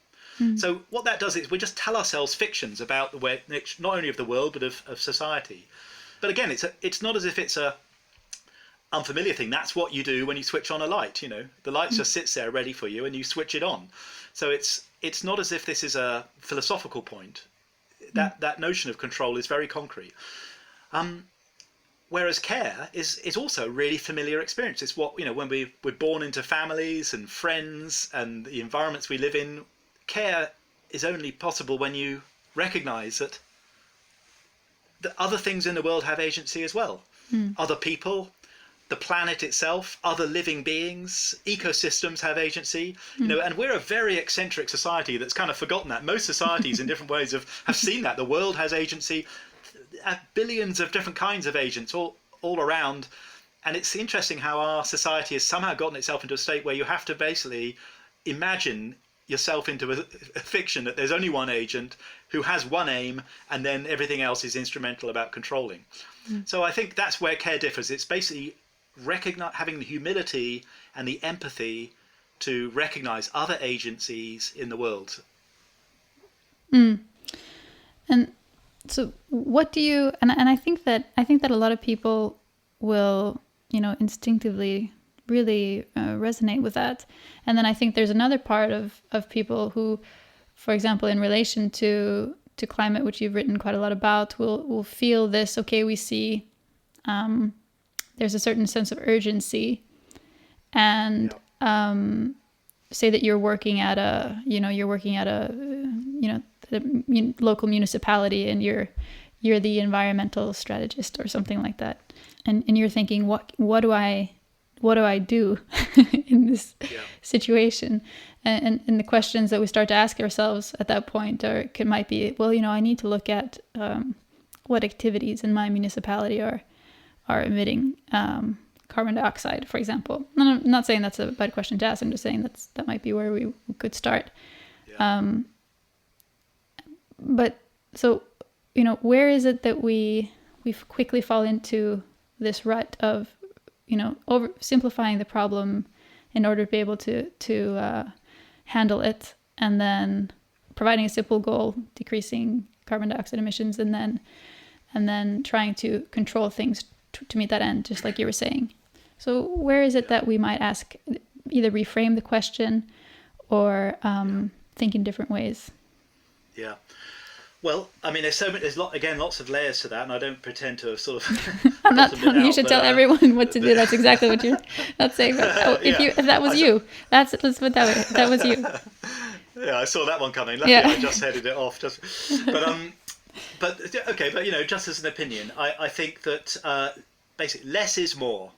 So what that does is we just tell ourselves fictions about the way, not only of the world, but of society. But again, it's not as if it's a unfamiliar thing. That's what you do when you switch on a light. The light just sits there ready for you, and you switch it on. So it's not as if this is a philosophical point. That notion of control is very concrete. Whereas care is also a really familiar experience. It's what when we're born into families and friends and the environments we live in. Care is only possible when you recognize that other things in the world have agency as well. Other people, the planet itself, other living beings, ecosystems have agency. And we're a very eccentric society that's kind of forgotten that. Most societies in different ways have seen that. The world has agency, billions of different kinds of agents all around. And it's interesting how our society has somehow gotten itself into a state where you have to basically imagine yourself into a fiction that there's only one agent who has one aim, and then everything else is instrumental about controlling. So I think that's where care differs. It's basically having the humility and the empathy to recognize other agencies in the world. And so what do you, and I think that a lot of people will, instinctively really resonate with that. And then I think there's another part of people who, for example, in relation to climate, which you've written quite a lot about, will feel this, okay, we see there's a certain sense of urgency, and say that you're working at a local municipality, and you're the environmental strategist or something like that, and you're thinking, what do I do in this situation? And the questions that we start to ask ourselves at that point might be, well, I need to look at what activities in my municipality are emitting carbon dioxide, for example. And I'm not saying that's a bad question to ask. I'm just saying that might be where we could start. Yeah. But so, where is it that we quickly fall into this rut of, oversimplifying the problem in order to be able to handle it, and then providing a simple goal, decreasing carbon dioxide emissions, and then trying to control things to meet that end, just like you were saying. So where is it that we might either reframe the question or think in different ways? Yeah. Well, I mean, there's lots of layers to that, and I don't pretend to have sort of. I'm not telling you should tell everyone what to do. That's exactly what you're not saying. But if that was you, let's put it that way. That was you. Yeah, I saw that one coming. Luckily, I just headed it off. But just as an opinion, I think that basically less is more.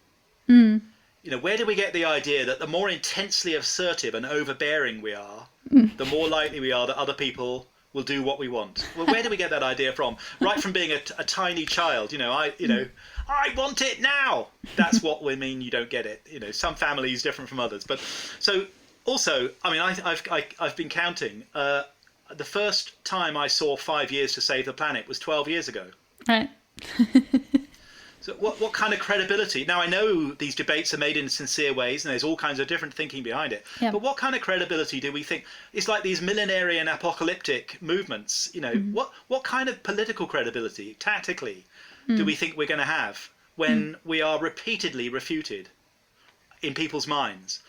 Where do we get the idea that the more intensely assertive and overbearing we are, the more likely we are that other people will do what we want? Well, where do we get that idea from? Right from being a tiny child, I want it now. That's what we mean. You don't get it. Some families different from others. But so also, I mean, I've been counting. The first time I saw 5 years to save the planet was 12 years ago. Right. So what kind of credibility? Now, I know these debates are made in sincere ways, and there's all kinds of different thinking behind it. Yeah. But what kind of credibility do we think? It's like these millenarian apocalyptic movements. What kind of political credibility, tactically, do we think we're going to have when we are repeatedly refuted in people's minds?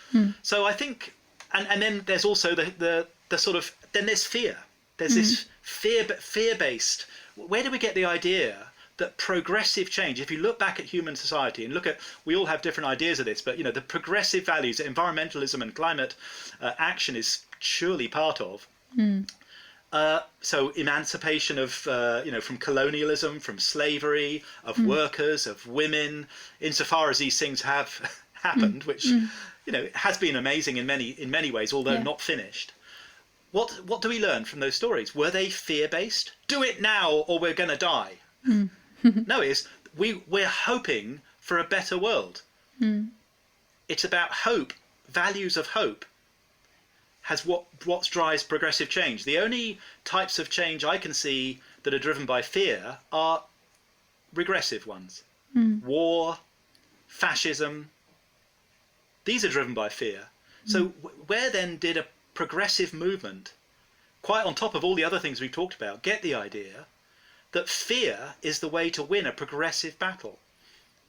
So I think, and then there's also the sort of, then there's fear. There's this fear-based. Where do we get the idea that progressive change, if you look back at human society and we all have different ideas of this, but the progressive values that environmentalism and climate action is surely part of. So emancipation of, from colonialism, from slavery, of workers, of women, insofar as these things have happened, which, has been amazing in many ways, although not finished. What do we learn from those stories? Were they fear-based? Do it now or we're going to die. No, we're hoping for a better world. It's about hope, values of hope, has what drives progressive change. The only types of change I can see that are driven by fear are regressive ones. War, fascism, these are driven by fear. So where then did a progressive movement, quite on top of all the other things we've talked about, get the idea that fear is the way to win a progressive battle?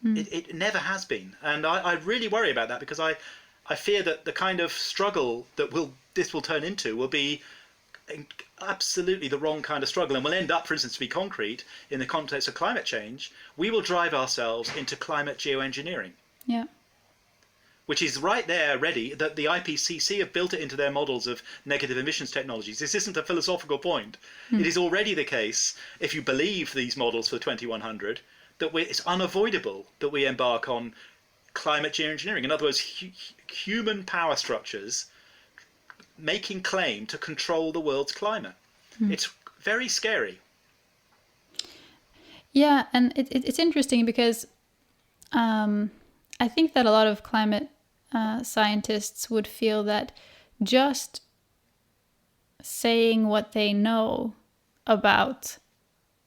It never has been. And I really worry about that, because I fear that the kind of struggle that this will turn into will be absolutely the wrong kind of struggle, and will end up, for instance, to be concrete in the context of climate change. We will drive ourselves into climate geoengineering. Yeah. Which is right there ready, that the IPCC have built it into their models of negative emissions technologies. This isn't a philosophical point. It is already the case, if you believe these models for 2100, that it's unavoidable that we embark on climate geoengineering. In other words, human power structures making claim to control the world's climate. It's very scary. Yeah, and it's interesting because I think that a lot of climate scientists would feel that just saying what they know about,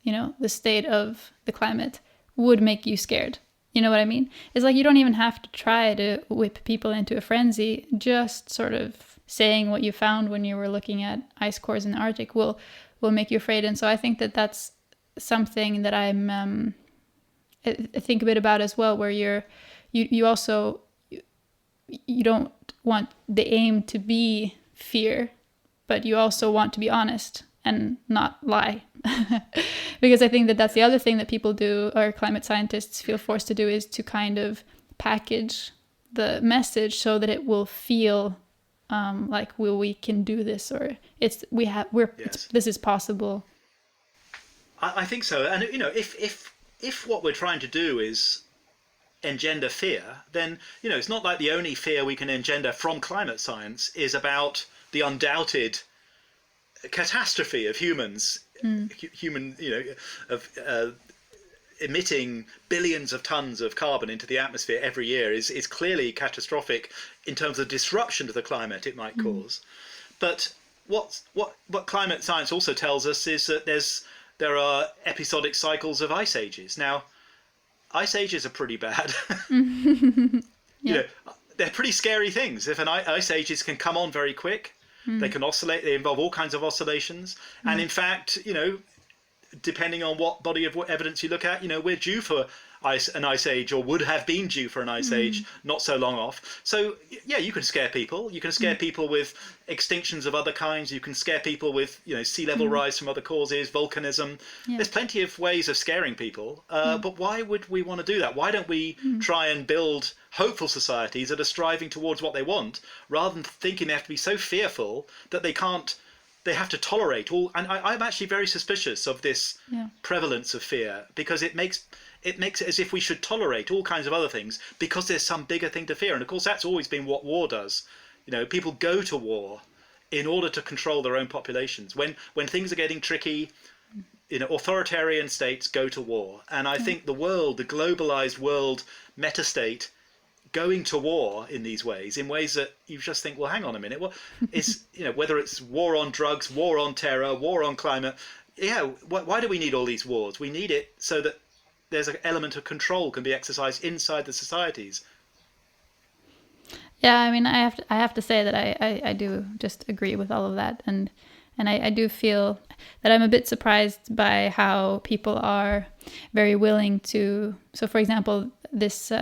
the state of the climate would make you scared. You know what I mean? It's like you don't even have to try to whip people into a frenzy. Just sort of saying what you found when you were looking at ice cores in the Arctic will make you afraid. And so I think that that's something that I think a bit about as well, where you also you don't want the aim to be fear, but you also want to be honest and not lie. Because I think that that's the other thing that people do, or climate scientists feel forced to do, is to kind of package the message so that it will feel like we can do this, or this is possible. I think so. And if what we're trying to do is engender fear, then it's not like the only fear we can engender from climate science is about the undoubted catastrophe of humans, of emitting billions of tons of carbon into the atmosphere every year is clearly catastrophic in terms of disruption to the climate it might cause. But what climate science also tells us is that there are episodic cycles of ice ages. Now, ice ages are pretty bad. Yeah. They're pretty scary things. If ice ages can come on very quick, they can oscillate. They involve all kinds of oscillations. And in fact, depending on what body of evidence you look at, we're due for an ice age, or would have been due for an ice age not so long off. So yeah, you can scare people. You can scare people with extinctions of other kinds. You can scare people with sea level rise from other causes, volcanism. There's plenty of ways of scaring people. But why would we want to do that? Why don't we try and build hopeful societies that are striving towards what they want, rather than thinking they have to be so fearful that they have to tolerate all. And I'm actually very suspicious of this prevalence of fear, because it makes it as if we should tolerate all kinds of other things because there's some bigger thing to fear. And of course, that's always been what war does. People go to war in order to control their own populations. When things are getting tricky, authoritarian states go to war. And I think the globalized world metastate, going to war in these ways, in ways that you just think, well, hang on a minute, well, it's whether it's war on drugs, war on terror, war on climate, why do we need all these wars? We need it so that there's an element of control can be exercised inside the societies. Yeah, I mean, I have to say that I do just agree with all of that, and I do feel that I'm a bit surprised by how people are very willing to. So, for example, this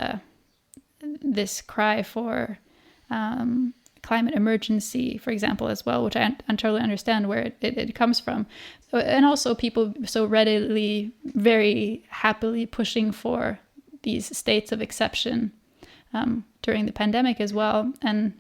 cry for climate emergency, for example, as well, which I totally understand where it comes from. And also people so readily, very happily pushing for these states of exception during the pandemic as well. And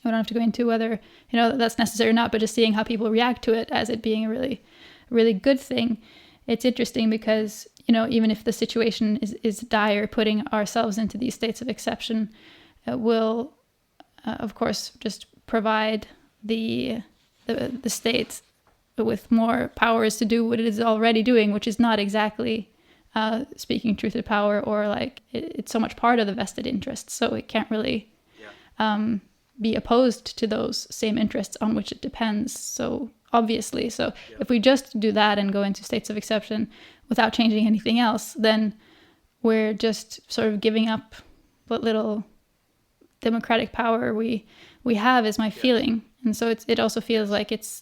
I don't have to go into whether that's necessary or not, but just seeing how people react to it as it being a really, really good thing. It's interesting because even if the situation is dire, putting ourselves into these states of exception will, of course, just provide the state with more powers to do what it is already doing, which is not exactly speaking truth to power, or like it's so much part of the vested interests, so it can't really be opposed to those same interests on which it depends. So obviously, if we just do that and go into states of exception without changing anything else, then we're just sort of giving up what little democratic power we have, is my feeling. And so it also feels like it's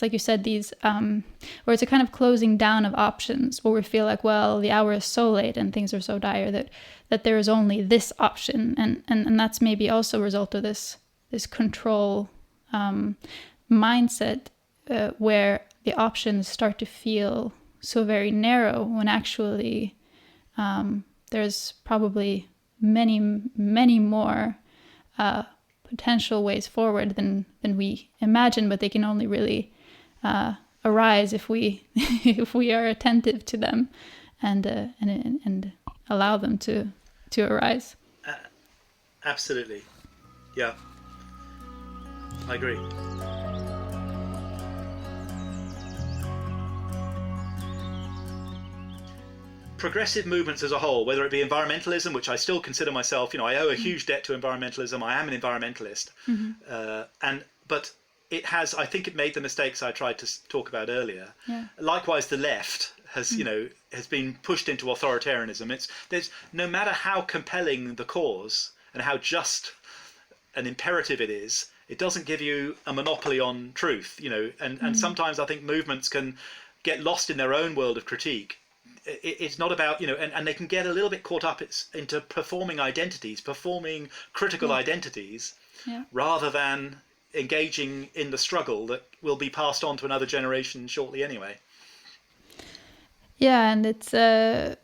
like you said, these where it's a kind of closing down of options, where we feel like, well, the hour is so late and things are so dire that there is only this option, and that's maybe also a result of this control mindset where the options start to feel so very narrow, when actually there's probably many more potential ways forward than we imagine, but they can only really arise if we are attentive to them and allow them to arise. Absolutely, yeah, I agree. Progressive movements as a whole, whether it be environmentalism, which I still consider myself, I owe a huge debt to environmentalism. I am an environmentalist, but it has, I think it made the mistakes I tried to talk about earlier. Yeah. Likewise, the left has, has been pushed into authoritarianism. There's no matter how compelling the cause and how just an imperative it is, it doesn't give you a monopoly on truth, and sometimes I think movements can get lost in their own world of critique. It's not about, and they can get a little bit caught up into performing critical identities, rather than engaging in the struggle that will be passed on to another generation shortly anyway. Yeah, and it's I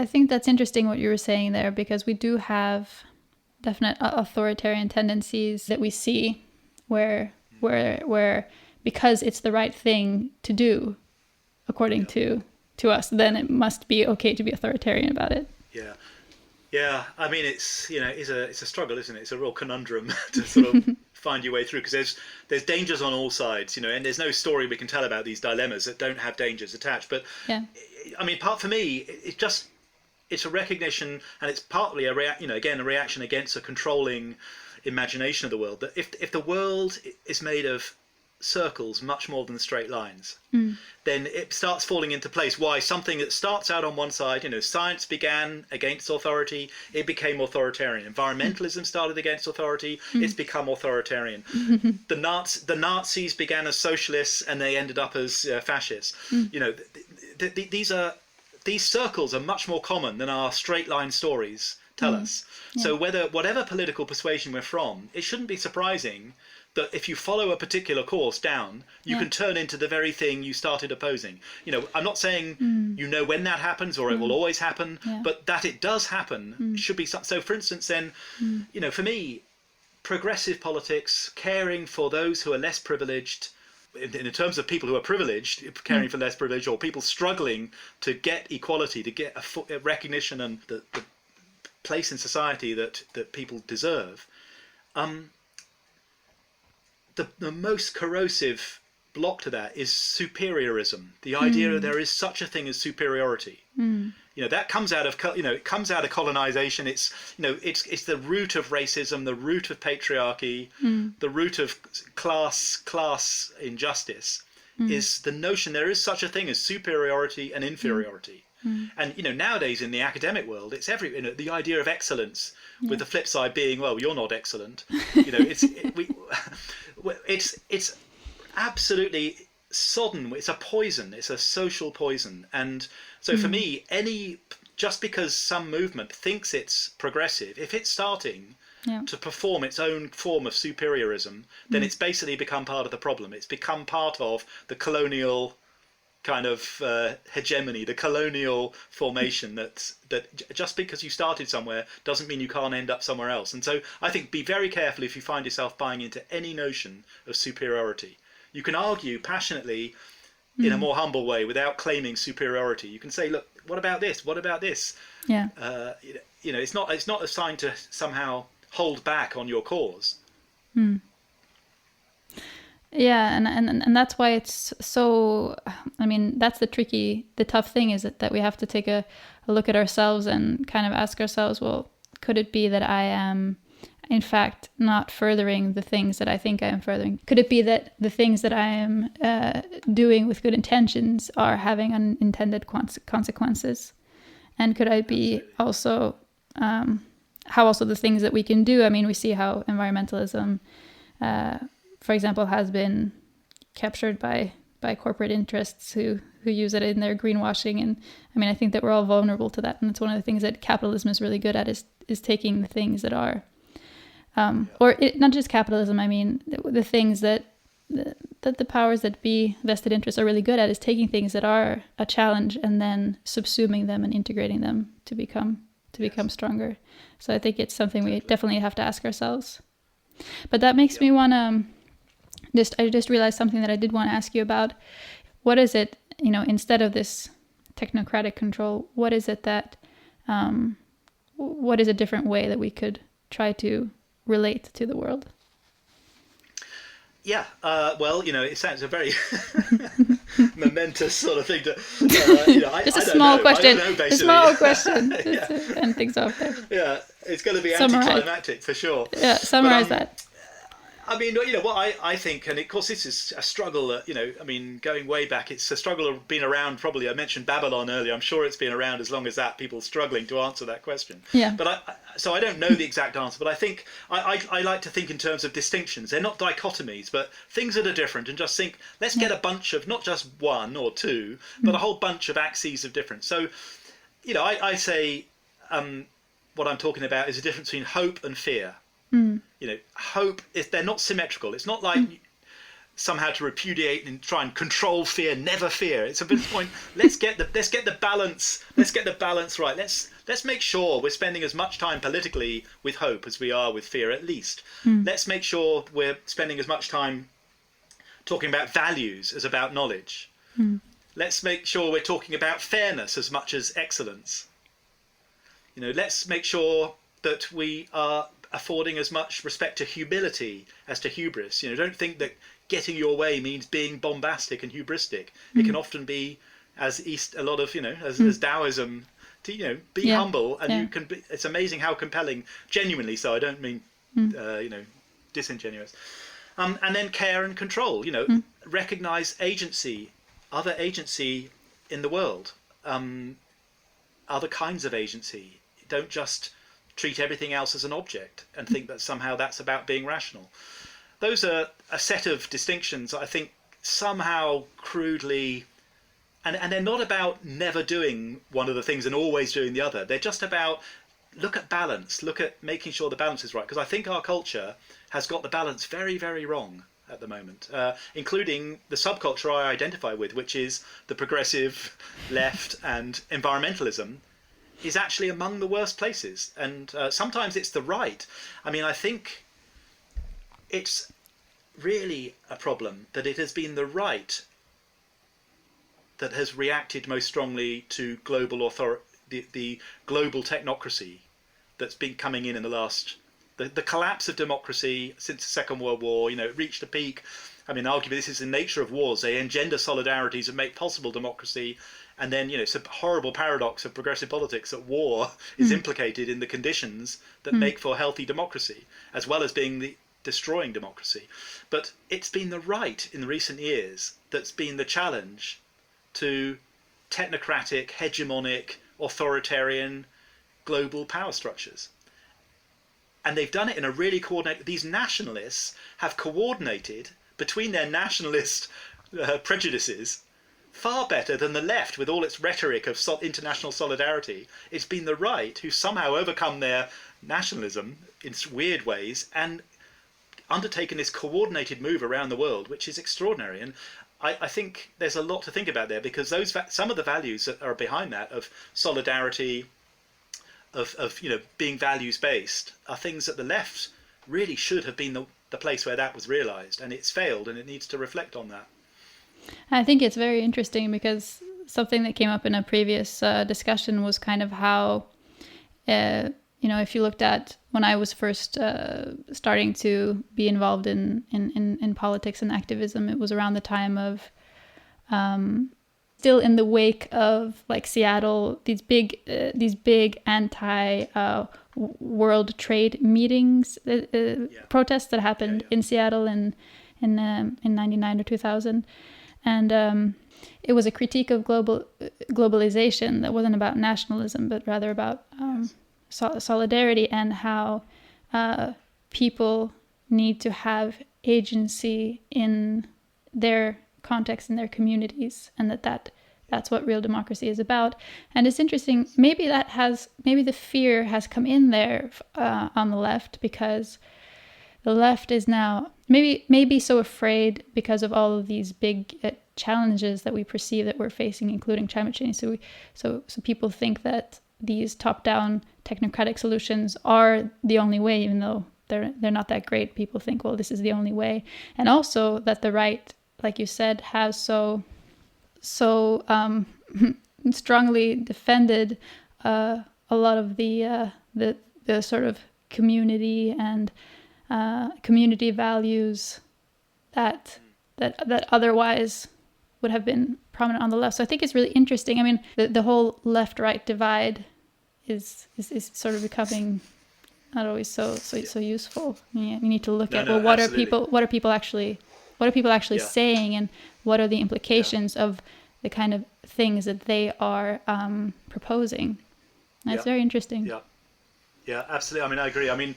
think that's interesting what you were saying there, because we do have definite authoritarian tendencies that we see where because it's the right thing to do according to us, then it must be okay to be authoritarian about it. Yeah, I mean, it's a struggle, isn't it? It's a real conundrum to sort of find your way through, because there's dangers on all sides, and there's no story we can tell about these dilemmas that don't have dangers attached. But I mean, for me, it's a recognition, and it's partly a reaction against a controlling imagination of the world. That if the world is made of circles much more than straight lines, then it starts falling into place. Why something that starts out on one side, science began against authority, it became authoritarian. Environmentalism started against authority, it's become authoritarian. The Nazis began as socialists and they ended up as fascists. These circles are much more common than our straight line stories tell us. So whatever political persuasion we're from, it shouldn't be surprising that if you follow a particular course down, you can turn into the very thing you started opposing. I'm not saying when that happens or it will always happen, but that it does happen should be so. For instance, then, for me, progressive politics, caring for those who are less privileged, in terms of people who are privileged, caring for less privileged, or people struggling to get equality, to get a recognition and the place in society that people deserve. The most corrosive block to that is superiorism. The idea that there is such a thing as superiority. That comes out of colonization. It's it's the root of racism, the root of patriarchy, the root of class injustice. Is the notion there is such a thing as superiority and inferiority. And nowadays in the academic world, it's the idea of excellence, with the flip side being, well, you're not excellent. It's absolutely sodden. It's a poison. It's a social poison. And so for me, just because some movement thinks it's progressive, if it's starting to perform its own form of superiorism, then it's basically become part of the problem. It's become part of the colonial kind of hegemony, the colonial formation that just because you started somewhere doesn't mean you can't end up somewhere else. And so I think be very careful if you find yourself buying into any notion of superiority. You can argue passionately in a more humble way without claiming superiority. You can say, look, what about this? What about this? Yeah. It's not a sign to somehow hold back on your cause. Yeah, and that's why it's so, I mean, that's the tough thing is that we have to take a look at ourselves and kind of ask ourselves, well, could it be that I am, in fact, not furthering the things that I think I am furthering? Could it be that the things that I am doing with good intentions are having unintended consequences? And could I be also, how also the things that we can do, I mean, we see how environmentalism, for example, has been captured by corporate interests who use it in their greenwashing. And I mean, I think that we're all vulnerable to that. And it's one of the things that capitalism is really good at is taking the things that are, not just capitalism, I mean, the things that the powers that be, vested interests, are really good at is taking things that are a challenge and then subsuming them and integrating them to become stronger. So I think it's something we definitely have to ask ourselves. But that makes me want to... I just realized something that I did want to ask you about. What is it, instead of this technocratic control, what is it that, what is a different way that we could try to relate to the world? Yeah, well, it sounds a very momentous sort of thing to, just a small question. A small question. And things off there. Yeah, it's going to be anticlimactic for sure. Yeah, summarize that. I mean, what I think, and of course this is a struggle that, I mean, going way back, it's a struggle that's been around probably, I mentioned Babylon earlier, I'm sure it's been around as long as that, people struggling to answer that question. Yeah. But so I don't know the exact answer, but I think, I like to think in terms of distinctions. They're not dichotomies, but things that are different, and just think, let's get a bunch of, not just one or two, but a whole bunch of axes of difference. So, I say, what I'm talking about is the difference between hope and fear. Hope is, they're not symmetrical. It's not like somehow to repudiate and try and control fear, never fear. It's a bit of a point. Let's get the balance right. Let's make sure we're spending as much time politically with hope as we are with fear, at least. Let's make sure we're spending as much time talking about values as about knowledge. Let's make sure we're talking about fairness as much as excellence. Let's make sure that we are affording as much respect to humility as to hubris. Don't think that getting your way means being bombastic and hubristic. It can often be, as Taoism, to be humble, and you can be. It's amazing how compelling, genuinely so. I don't mean disingenuous. And then care and control. Recognize agency, other agency in the world, other kinds of agency. Don't just treat everything else as an object and think that somehow that's about being rational. Those are a set of distinctions that I think somehow crudely, and they're not about never doing one of the things and always doing the other. They're just about, look at balance, look at making sure the balance is right. Because I think our culture has got the balance very, very wrong at the moment, including the subculture I identify with, which is the progressive left, and environmentalism is actually among the worst places. And sometimes it's the right. I mean, I think it's really a problem that it has been the right that has reacted most strongly to global the global technocracy that's been coming in the last, the collapse of democracy since the Second World War. It reached a peak. I mean, arguably this is the nature of wars. They engender solidarities and make possible democracy. And then, it's a horrible paradox of progressive politics that war is implicated in the conditions that make for healthy democracy, as well as being the destroying democracy. But it's been the right in the recent years that's been the challenge to technocratic, hegemonic, authoritarian global power structures. And they've done it in a really coordinated... These nationalists have coordinated between their nationalist prejudices far better than the left, with all its rhetoric of international solidarity. It's been the right who somehow overcome their nationalism in weird ways and undertaken this coordinated move around the world, which is extraordinary. And I think there's a lot to think about there, because some of the values that are behind that, of solidarity, of being values based, are things that the left really should have been the place where that was realized, and it's failed, and it needs to reflect on that. I think it's very interesting, because something that came up in a previous discussion was kind of how, if you looked at when I was first starting to be involved in politics and activism, it was around the time of, still in the wake of like Seattle, these big anti-world trade meetings, protests that happened in Seattle in 99 or 2000. And it was a critique of globalization that wasn't about nationalism, but rather about solidarity, and how people need to have agency in their context, in their communities, and that's what real democracy is about. And it's interesting, maybe the fear has come in there on the left, because the left is now maybe so afraid because of all of these big challenges that we perceive that we're facing, including climate change. So people think that these top-down technocratic solutions are the only way, even though they're not that great. People think, well, this is the only way. And also that the right, like you said, has so strongly defended a lot of the sort of community and community values that otherwise would have been prominent on the left. So I think it's really interesting. I mean, the whole left-right divide is sort of becoming not always so useful. You need to look at absolutely. what are people actually saying, and what are the implications of the kind of things that they are proposing. That's very interesting. Yeah, absolutely. I mean, I agree. I mean,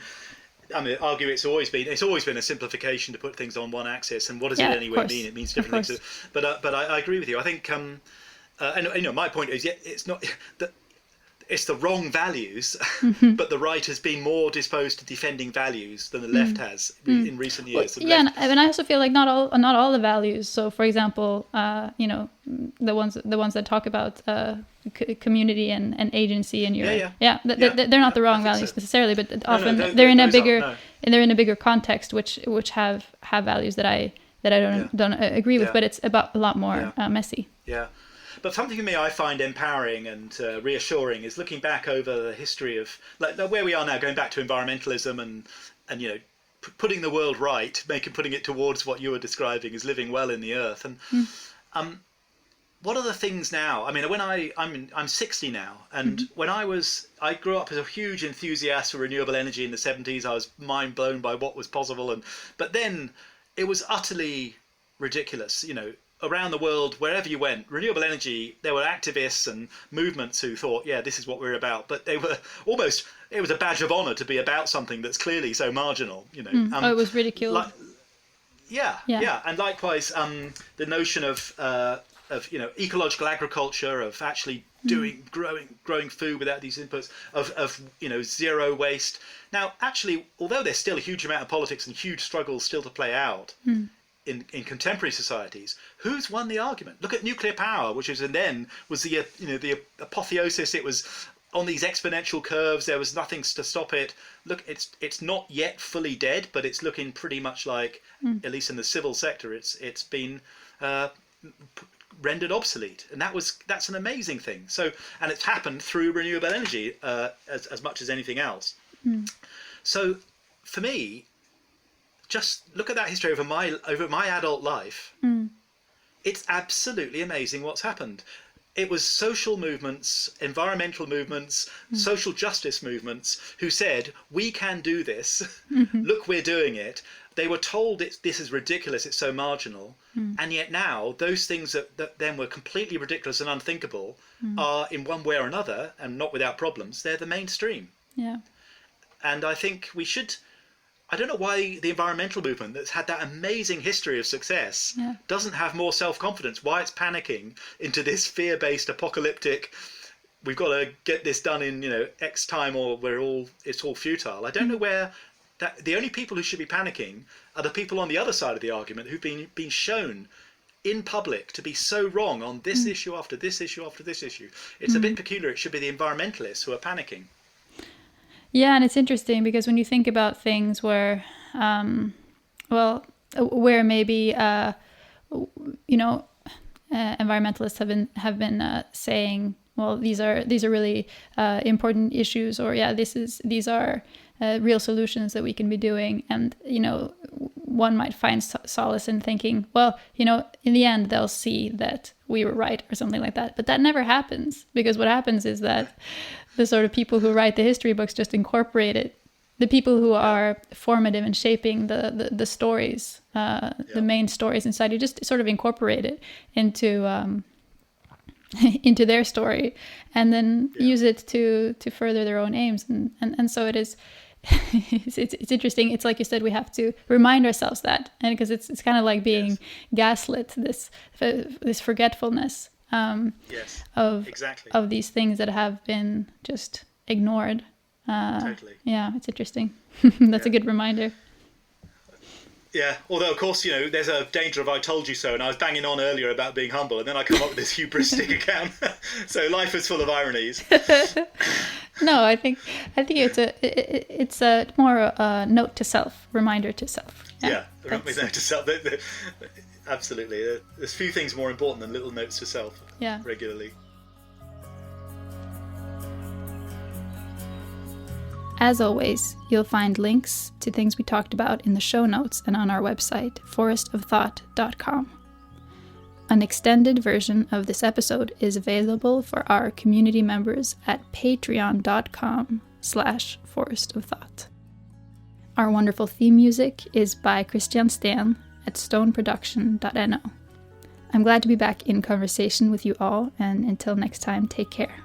argue it's always been a simplification to put things on one axis, and what does it anyway mean? It means different things. But I agree with you. I think, and my point is, it's not that. It's the wrong values, but the right has been more disposed to defending values than the left has in recent years. Well, and I also feel like not all the values. So, for example, the ones that talk about community and agency and they're not the wrong values necessarily, but often they're in a bigger context, which have values that I don't agree with, but it's about a lot more messy. Yeah. But something for me I find empowering and reassuring is looking back over the history of like where we are now, going back to environmentalism and putting the world right, putting it towards what you were describing as living well in the earth. And what are the things now? I mean, when I'm 60 now, and when I grew up as a huge enthusiast for renewable energy in the 70s. I was mind blown by what was possible, but then it was utterly ridiculous, around the world, wherever you went, renewable energy, there were activists and movements who thought, this is what we're about. But they were it was a badge of honor to be about something that's clearly so marginal, it was ridiculed. And likewise, the notion of ecological agriculture, of actually growing food without these inputs, of zero waste. Now, actually, although there's still a huge amount of politics and huge struggles still to play out, in contemporary societies, who's won the argument? Look at nuclear power, which was the apotheosis. It was on these exponential curves. There was nothing to stop it. Look, it's not yet fully dead, but it's looking pretty much like, at least in the civil sector, it's been rendered obsolete, and that's an amazing thing. So, and it's happened through renewable energy as much as anything else. So, for me, just look at that history over my adult life. It's absolutely amazing what's happened. It was social movements, environmental movements, social justice movements who said, we can do this. Look, we're doing it. They were told this is ridiculous, it's so marginal. And yet now those things that then were completely ridiculous and unthinkable are, in one way or another, and not without problems, they're the mainstream. Yeah. And I think we should... I don't know why the environmental movement that's had that amazing history of success doesn't have more self-confidence, why it's panicking into this fear-based apocalyptic, we've got to get this done in, X time or it's all futile. I don't know where the only people who should be panicking are the people on the other side of the argument who've been shown in public to be so wrong on this issue after this issue after this issue. It's a bit peculiar. It should be the environmentalists who are panicking. Yeah, and it's interesting because when you think about things where, where maybe, environmentalists have been saying, well, these are really important issues, or these are real solutions that we can be doing, and one might find solace in thinking, well, in the end they'll see that we were right or something like that. But that never happens, because what happens is that the sort of people who write the history books just incorporate it. The people who are formative and shaping the stories, the main stories inside, you just sort of incorporate it into into their story, and then use it to further their own aims. And so it is. It's interesting. It's like you said, we have to remind ourselves that, and because it's kind of like being gaslit, this forgetfulness of these things that have been just ignored. Totally. Yeah, it's interesting. That's a good reminder. Yeah, although of course, there's a danger of I told you so, and I was banging on earlier about being humble, and then I come up with this hubristic account. So life is full of ironies. No, I think it's a more a note to self, reminder to self. Yeah, note to self. Absolutely. There's few things more important than little notes to self. Regularly. As always, you'll find links to things we talked about in the show notes and on our website, forestofthought.com. An extended version of this episode is available for our community members at patreon.com/forestofthought. Our wonderful theme music is by Christian Stan at stoneproduction.no. I'm glad to be back in conversation with you all, and until next time, take care.